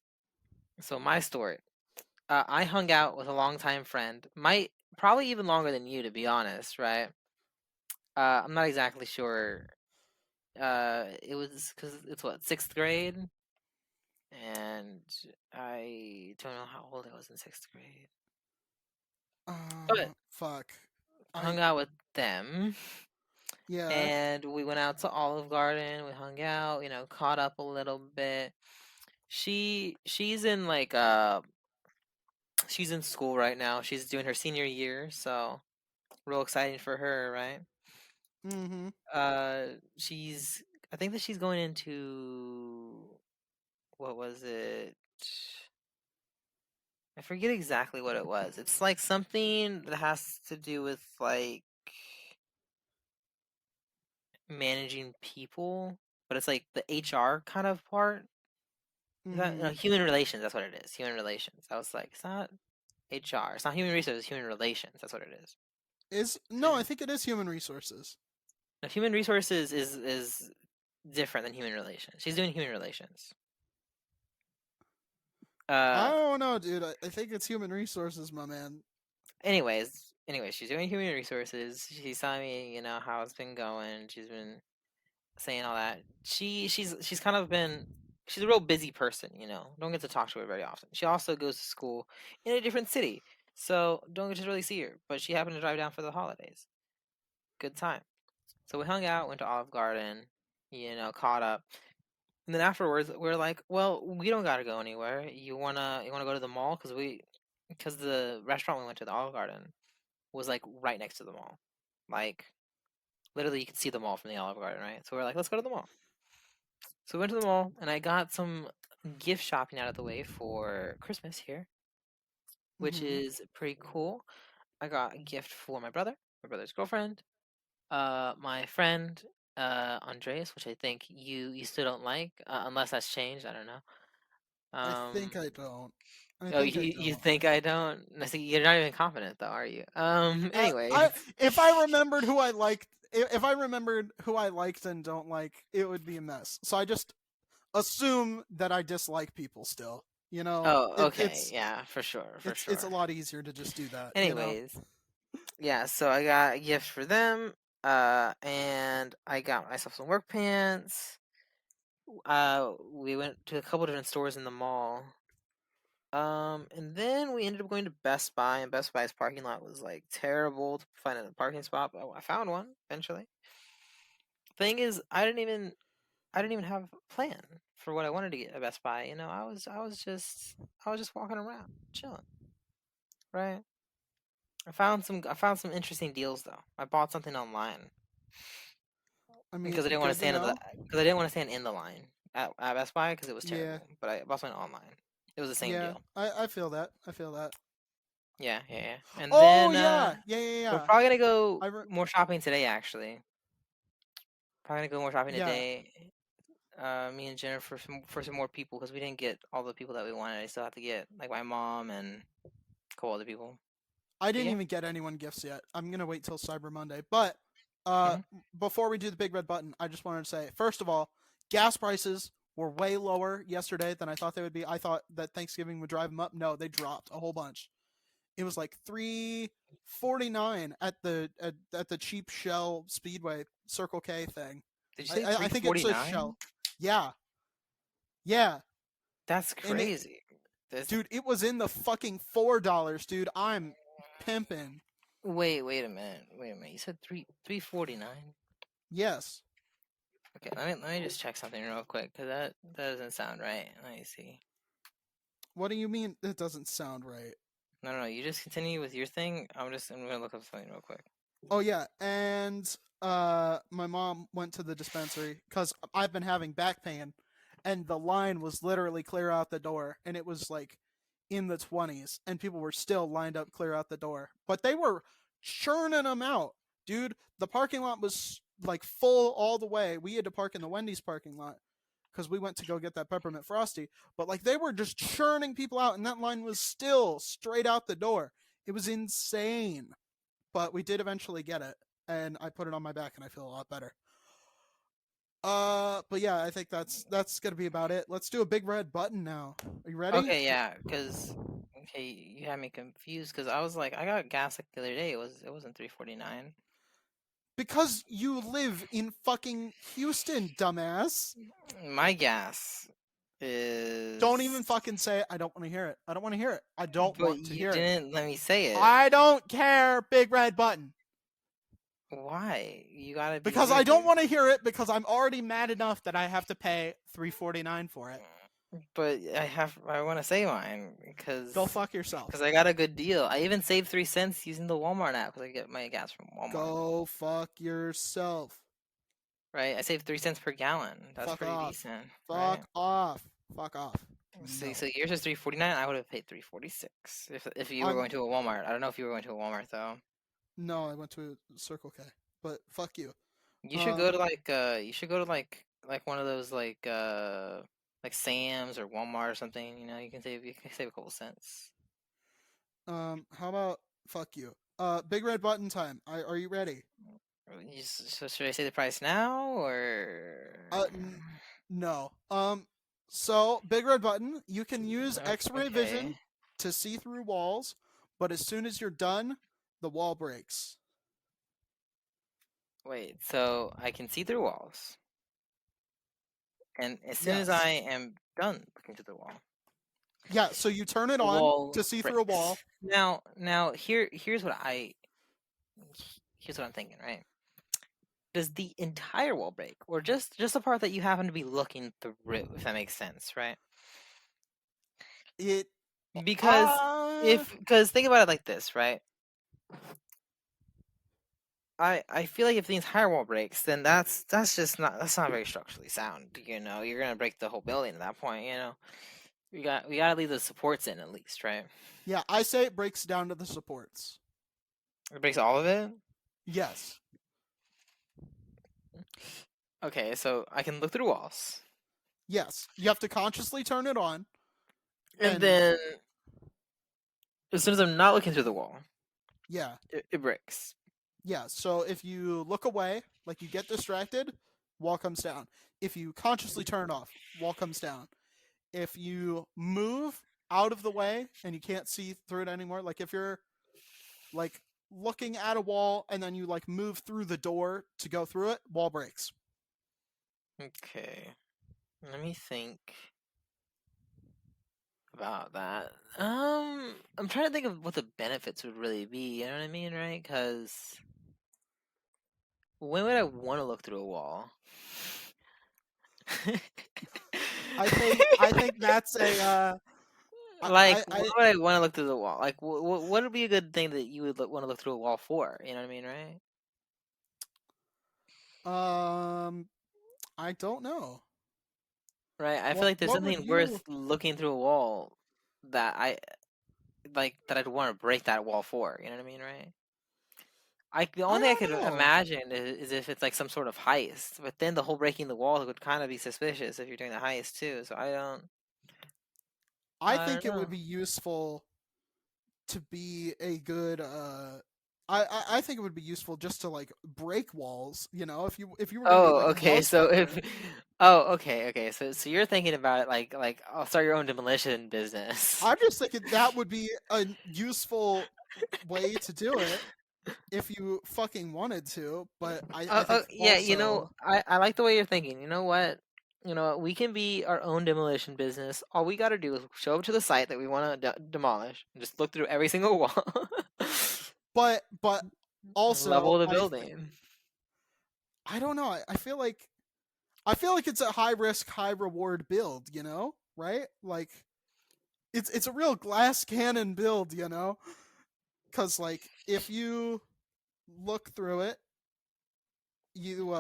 Speaker 2: so my story. I hung out with a longtime friend, might probably even longer than you, to be honest, right? I'm not exactly sure. It was because it's what, sixth grade, and I don't know how old I was in sixth grade, but
Speaker 1: Fuck. I
Speaker 2: hung out with them,
Speaker 1: yeah.
Speaker 2: and we went out to Olive Garden. We hung out, caught up a little bit. She's in like she's in school right now. She's doing her senior year, so real exciting for her, right?
Speaker 1: Mm-hmm.
Speaker 2: She's I think that she's going into, what was it? I forget exactly what it was. It's like something that has to do with like. managing people, but it's like the HR kind of part. Is that
Speaker 1: Mm-hmm.
Speaker 2: human relations? That's what it is. Human relations. I was like, it's not HR. It's not human resources. It's human relations. That's what it is.
Speaker 1: Is
Speaker 2: So,
Speaker 1: no, I think it is human resources.
Speaker 2: now, human resources is different than human relations. She's doing human relations.
Speaker 1: I
Speaker 2: Uh,
Speaker 1: don't know, dude. I think it's human resources, my man.
Speaker 2: anyways, she's doing human resources. She's telling me, how it's been going. She's been saying all that. She's kind of been she's a real busy person, Don't get to talk to her very often. She also goes to school in a different city, so don't get to really see her. But she happened to drive down for the holidays. Good time. So we hung out, went to Olive Garden, caught up. And then afterwards, we are like, "Well, we don't gotta go anywhere. You wanna go to the mall? Because the restaurant we went to, the Olive Garden, was like right next to the mall. Like literally, you could see the mall from the Olive Garden, right? So we're like, let's go to the mall. So we went to the mall, and I got some gift shopping out of the way for Christmas here, which
Speaker 1: Mm-hmm.
Speaker 2: is pretty cool. I got a gift for my brother's girlfriend, my friend, Andreas, which I think you still don't like, unless that's changed. I don't know.
Speaker 1: I
Speaker 2: Um,
Speaker 1: think I don't. I
Speaker 2: oh,
Speaker 1: think I
Speaker 2: you
Speaker 1: don't.
Speaker 2: think I don't? No, see, you're not even confident though, are you?
Speaker 1: I
Speaker 2: Anyways,
Speaker 1: if I remembered who I liked, if I remembered who I liked and don't like, it would be a mess. So I just assume that I dislike people still. You know,
Speaker 2: oh, okay, yeah, for
Speaker 1: it's a
Speaker 2: sure.
Speaker 1: lot easier to just do that. You know.
Speaker 2: Anyways, yeah, so I got a gift for them, and I got myself some work pants. We went to a couple different stores in the mall. And then we ended up going to Best Buy, and Best Buy's parking lot was like terrible to find a parking spot, but I found one eventually. Thing is, I didn't even have a plan for what I wanted to get at Best Buy. I was just walking around, chilling, right? I found some interesting deals though. I bought something online
Speaker 1: I mean,
Speaker 2: because I didn't want to
Speaker 1: good to
Speaker 2: stand
Speaker 1: know.
Speaker 2: because I didn't want to stand in the line at Best Buy because it was
Speaker 1: Yeah,
Speaker 2: terrible. But I bought something online. It was the same
Speaker 1: yeah.
Speaker 2: deal.
Speaker 1: I feel that. I feel that.
Speaker 2: Yeah, yeah, yeah. And
Speaker 1: Oh
Speaker 2: then
Speaker 1: yeah, yeah, yeah,
Speaker 2: we're
Speaker 1: yeah.
Speaker 2: probably gonna go
Speaker 1: I
Speaker 2: more shopping today. Actually, probably gonna go more shopping
Speaker 1: yeah.
Speaker 2: today. Me and Jennifer for some more people because we didn't get all the people that we wanted. I still have to get like my mom and a couple other people.
Speaker 1: I
Speaker 2: But
Speaker 1: didn't
Speaker 2: yeah.
Speaker 1: even get anyone gifts yet. I'm gonna wait till Cyber Monday. But
Speaker 2: Hmm.
Speaker 1: before we do the big red button, I just wanted to say, first of all, gas prices were way lower yesterday than I thought they would be. I thought that Thanksgiving would drive them up. No, they dropped a whole bunch. It was like 3.49 at the cheap Shell Speedway Circle K thing.
Speaker 2: Did you
Speaker 1: I
Speaker 2: say
Speaker 1: I,
Speaker 2: three
Speaker 1: I think it's
Speaker 2: forty
Speaker 1: a Shell.
Speaker 2: nine?
Speaker 1: Yeah, yeah,
Speaker 2: That's
Speaker 1: and it,
Speaker 2: crazy. This
Speaker 1: dude, it was in the fucking $4, dude. I'm pimping.
Speaker 2: wait a minute. Wait a minute. You said three 349.
Speaker 1: Yes.
Speaker 2: Okay, let me just check something real quick because that doesn't sound right. Let me see.
Speaker 1: What do you mean? It doesn't sound right.
Speaker 2: No, no, no. You just continue with your thing. I'm gonna look up something real quick.
Speaker 1: Oh yeah, and my mom went to the dispensary because I've been having back pain, and the line was literally clear out the door, and it was like in the 20s, and people were still lined up clear out the door, but they were churning them out, dude. The parking lot was like full all the way. We had to park in the Wendy's parking lot because we went to go get that peppermint frosty, but like they were just churning people out, and that line was still straight out the door. It was insane, but we did eventually get it, and I put it on my back, and I feel a lot better. But yeah, I think that's gonna be about it. Let's do a big red button now. Are you ready?
Speaker 2: Okay, yeah, because okay, you had me confused because I was like, I got gas like the other day. It wasn't 349.
Speaker 1: Because you live in fucking Houston, dumbass.
Speaker 2: My gas
Speaker 1: Don't even
Speaker 2: is,
Speaker 1: fucking say it. I don't want to hear it. I don't want to hear it. I don't
Speaker 2: but
Speaker 1: want to
Speaker 2: you
Speaker 1: hear it.
Speaker 2: didn't let me say it.
Speaker 1: I don't care. Big red button.
Speaker 2: Why? You gotta be.
Speaker 1: Because I don't want to hear it because I'm already mad enough that I have to pay $3.49 for it.
Speaker 2: But I want to say mine
Speaker 1: Go fuck yourself.
Speaker 2: because I got a good deal. I even saved 3 cents using the Walmart app because I get my gas from Walmart.
Speaker 1: Go fuck yourself.
Speaker 2: Right? I saved 3 cents per gallon. That's
Speaker 1: Fuck
Speaker 2: pretty
Speaker 1: off.
Speaker 2: decent, right?
Speaker 1: Fuck off. Fuck off.
Speaker 2: See,
Speaker 1: No.
Speaker 2: so yours is 349. I would have paid 346 if you were
Speaker 1: I'm
Speaker 2: going to a Walmart. I don't know if you were going to a Walmart though.
Speaker 1: no, I went to Circle K. But fuck you.
Speaker 2: You should go
Speaker 1: Um,
Speaker 2: to you should go to like one of those like Sam's or Walmart or something, you know, you can save a couple cents.
Speaker 1: how about fuck you? Big red button time. Are you ready?
Speaker 2: So should I say the price now or
Speaker 1: Uh, n- no. So big red button. You can use X-ray
Speaker 2: okay.
Speaker 1: vision to see through walls, but as soon as you're done, the wall breaks.
Speaker 2: Wait, so I can see through walls. And as soon as I
Speaker 1: Yes.
Speaker 2: am done looking through
Speaker 1: Yeah. So you turn it
Speaker 2: the
Speaker 1: on
Speaker 2: wall
Speaker 1: to see through a
Speaker 2: breaks.
Speaker 1: wall.
Speaker 2: Now here's what I'm thinking, right? Does the entire wall break, or just the part that you happen to be looking through, if that makes sense, right?
Speaker 1: It.
Speaker 2: Because
Speaker 1: Uh.
Speaker 2: because think about it like this, right? I feel like if the entire wall breaks, then that's not very structurally sound. You know, you're gonna break the whole building at that point. You know, we gotta leave the supports in at least, right?
Speaker 1: Yeah. I say it breaks down to the supports.
Speaker 2: It breaks all of it.
Speaker 1: Yes.
Speaker 2: Okay, so I can look through walls,
Speaker 1: Yes. You have to consciously turn it on,
Speaker 2: and
Speaker 1: and
Speaker 2: then as soon as I'm not looking through the wall,
Speaker 1: yeah.
Speaker 2: it breaks.
Speaker 1: Yeah, so if you look away, like you get distracted, wall comes down. If you consciously turn it off, wall comes down. If you move out of the way and you can't see through it anymore, like if you're like looking at a wall and then you like move through the door to go through it, wall breaks.
Speaker 2: Okay, let me think about that. I'm trying to think of what the benefits would really be. You know what I mean, right? Because when would I want to look through a wall?
Speaker 1: I think that's a
Speaker 2: Like, when
Speaker 1: I
Speaker 2: would I want to look through the wall? Like, what would be a good thing that you would want to look through a wall for? You know what I mean, right?
Speaker 1: I don't know.
Speaker 2: Right. I feel
Speaker 1: What
Speaker 2: like there's
Speaker 1: what would
Speaker 2: something worth
Speaker 1: you
Speaker 2: looking through a wall that I like that I'd want to break that wall for. You know what I mean, right? The
Speaker 1: I
Speaker 2: only thing I
Speaker 1: don't
Speaker 2: could
Speaker 1: know.
Speaker 2: imagine is if it's like some sort of heist, but then the whole breaking the wall would kind of be suspicious if you're doing the heist too. So
Speaker 1: I
Speaker 2: I
Speaker 1: think
Speaker 2: don't
Speaker 1: it would
Speaker 2: know.
Speaker 1: be useful to be a good I think it would be useful just to like break walls, you know, if you were gonna be
Speaker 2: Oh,
Speaker 1: like a
Speaker 2: okay.
Speaker 1: wall
Speaker 2: So
Speaker 1: smuggler.
Speaker 2: if okay. So you're thinking about it like I'll start your own demolition business.
Speaker 1: I'm just thinking that would be a useful way to do it if you fucking wanted to, but I think
Speaker 2: Yeah, you know,
Speaker 1: also
Speaker 2: I like the way you're thinking. You know what? You know, we can be our own demolition business. All we got to do is show up to the site that we want to demolish and just look through every single wall
Speaker 1: but
Speaker 2: and
Speaker 1: also
Speaker 2: level the building.
Speaker 1: I don't know. I feel like it's a high risk, high reward build, you know? Right? Like it's a real glass cannon build, you know? Cuz like if you look through it, you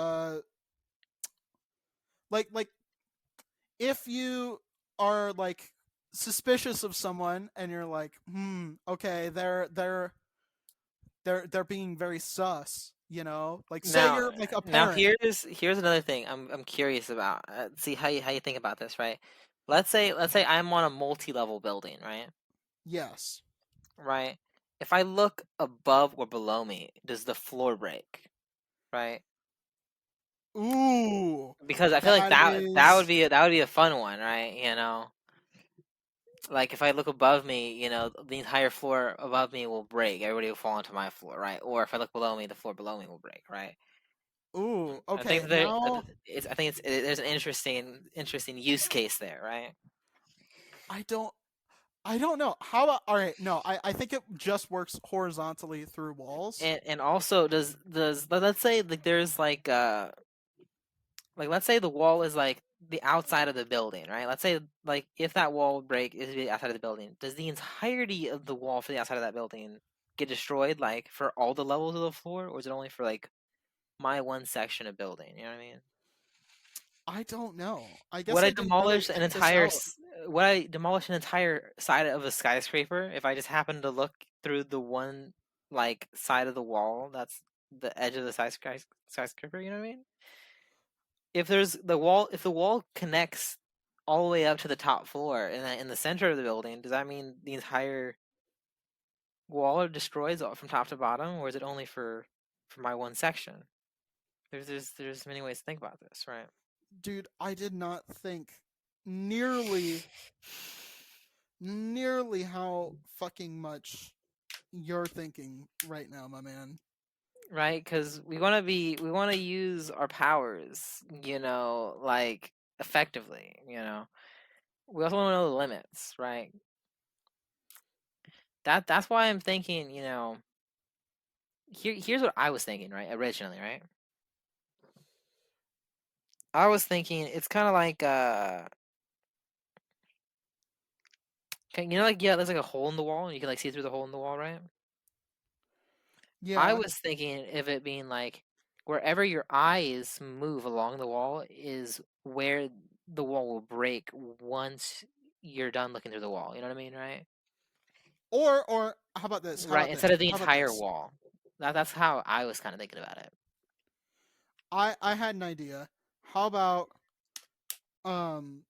Speaker 1: like if you are like suspicious of someone and you're like, okay, they're being very sus, you know? Like say
Speaker 2: Now,
Speaker 1: you're like a
Speaker 2: now
Speaker 1: parent.
Speaker 2: here's another thing I'm curious about. See how you think about this, right? Let's say I'm on a multi-level building, right?
Speaker 1: Yes.
Speaker 2: Right. If I look above or below me, does the floor break? Right?
Speaker 1: Ooh,
Speaker 2: Because I feel like
Speaker 1: that is
Speaker 2: that would be a fun one, right? You know, like if I look above me, you know, the entire floor above me will break. Everybody will fall onto my floor, right? Or if I look below me, the floor below me will break, right?
Speaker 1: ooh,
Speaker 2: I think
Speaker 1: okay.
Speaker 2: that
Speaker 1: Now
Speaker 2: I think there's an interesting use case there, right?
Speaker 1: I don't I don't know. How about all right, no, I think it just works horizontally through walls.
Speaker 2: And also let's say like there's like let's say the wall is like the outside of the building, right? Let's say like if that wall would break is the outside of the building, does the entirety of the wall for the outside of that building get destroyed like for all the levels of the floor, or is it only for like my one section of building? You know what I mean?
Speaker 1: I don't know. I
Speaker 2: Would
Speaker 1: guess
Speaker 2: I
Speaker 1: I didn't really
Speaker 2: demolish an
Speaker 1: think this out.
Speaker 2: would I demolish an entire side of a skyscraper if I just happened to look through the one like side of the wall the edge of the skyscraper. You know what I mean? If there's the wall, if the wall connects all the way up to the top floor and then in the center of the building, does that mean the entire wall destroys all from top to bottom, or is it only for my one section? There's many ways to think about this, right?
Speaker 1: Dude, I did not think nearly nearly how fucking much you're thinking right now, my man.
Speaker 2: Right? Because we want to use our powers, like effectively. We also want to know the limits, right? That's why I'm thinking, here's what I was thinking, right? Originally, right? I was thinking it's kind of like like yeah, there's like a hole in the wall, and you can like see through the hole in the wall, right? I
Speaker 1: Yeah.
Speaker 2: was thinking of it being like wherever your eyes move along the wall is where the wall will break once you're done looking through the wall. You know what I mean, right?
Speaker 1: Or how about this? How
Speaker 2: Right,
Speaker 1: about
Speaker 2: instead
Speaker 1: this?
Speaker 2: of the
Speaker 1: How about
Speaker 2: entire
Speaker 1: this?
Speaker 2: wall. That's how I was kind of thinking about it.
Speaker 1: I had an idea. How about um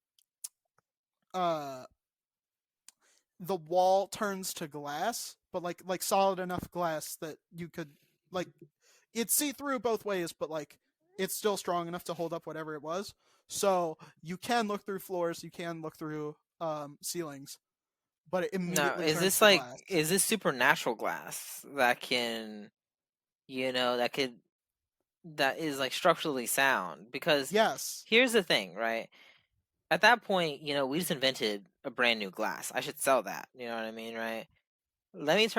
Speaker 1: uh the wall turns to glass, but like solid enough glass that you could like it's see through both ways, but like it's still strong enough to hold up whatever it was. So you can look through floors, you can look through ceilings, but it
Speaker 2: No,
Speaker 1: immediately turns to glass.
Speaker 2: is this supernatural glass that can, that is like structurally sound? Because
Speaker 1: Yes.
Speaker 2: here's the thing, right? At that point, we just invented a brand new glass. I should sell that. You know what I mean, right? Let me just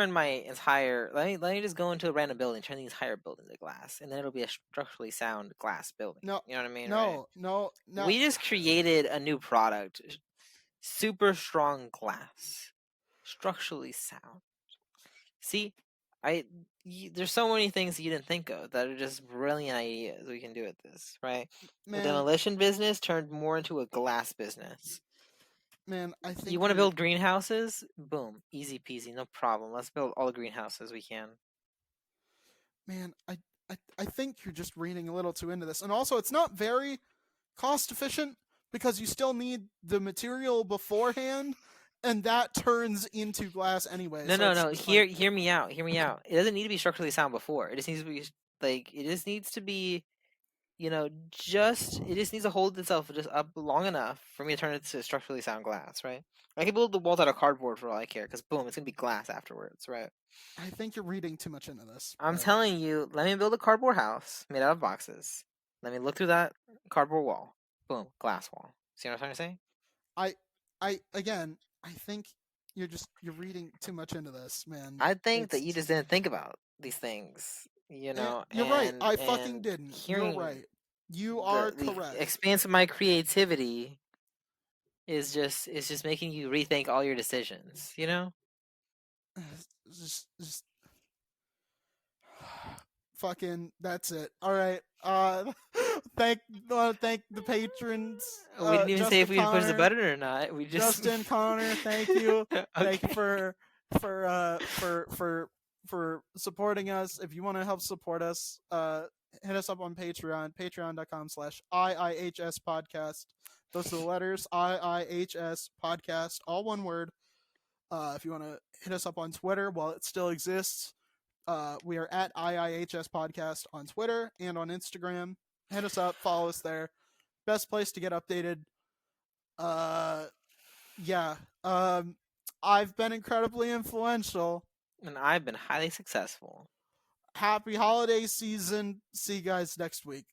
Speaker 2: go into a random building, turn the entire building to glass, and then it'll be a structurally sound glass building.
Speaker 1: No.
Speaker 2: You know what I mean, right?
Speaker 1: No. No. No.
Speaker 2: We just created a new product, super strong glass, structurally sound. See, I there's so many things you didn't think of that are just brilliant ideas we can do with this, right? The
Speaker 1: Man,
Speaker 2: demolition business turned more into a glass business.
Speaker 1: man, I
Speaker 2: You
Speaker 1: think
Speaker 2: want to
Speaker 1: you're
Speaker 2: build greenhouses? Boom, easy peasy, no problem. Let's build all the greenhouses we can.
Speaker 1: man, I think you're just reading a little too into this. And also it's not very cost efficient because you still need the material beforehand and that turns into glass anyway.
Speaker 2: No,
Speaker 1: So
Speaker 2: no,
Speaker 1: it's
Speaker 2: no.
Speaker 1: just like
Speaker 2: Hear me out. Hear me out. It doesn't need to be structurally sound before. It just needs to be it just needs to be, it just needs to hold itself just up long enough for me to turn it to structurally sound glass, right? I can build the walls out of cardboard for all I care, because boom, it's gonna be glass afterwards, right?
Speaker 1: I think you're reading too much into this,
Speaker 2: I'm
Speaker 1: but
Speaker 2: telling you, let me build a cardboard house made out of boxes. Let me look through that cardboard wall. Boom, glass wall. See what I'm trying to say?
Speaker 1: I I again, I think you're reading too much into this, man.
Speaker 2: I think that
Speaker 1: It's
Speaker 2: you just didn't think about these things,
Speaker 1: you're right. I fucking
Speaker 2: and
Speaker 1: didn't. You're
Speaker 2: hearing
Speaker 1: right. You are
Speaker 2: the
Speaker 1: correct.
Speaker 2: expanse of my creativity is just making you rethink all your decisions, you know?
Speaker 1: Just fucking that's it. All right. Thank thank the patrons.
Speaker 2: We didn't even say if
Speaker 1: Justin
Speaker 2: we would push the
Speaker 1: Connor,
Speaker 2: button or not. We just
Speaker 1: Justin Connor. Thank you. Thank you
Speaker 2: okay.
Speaker 1: for for supporting us. If you want to help support us, hit us up on Patreon. Patreon.com/IIHS podcast. Those are the letters IIHS podcast, all one word. If you want to hit us up on Twitter while it still exists, we are at IIHS Podcast on Twitter and on Instagram. Hit us up, follow us there. Best place to get updated. Uh, yeah. I've been incredibly influential.
Speaker 2: And I've been highly successful.
Speaker 1: Happy holiday season. See you guys next week.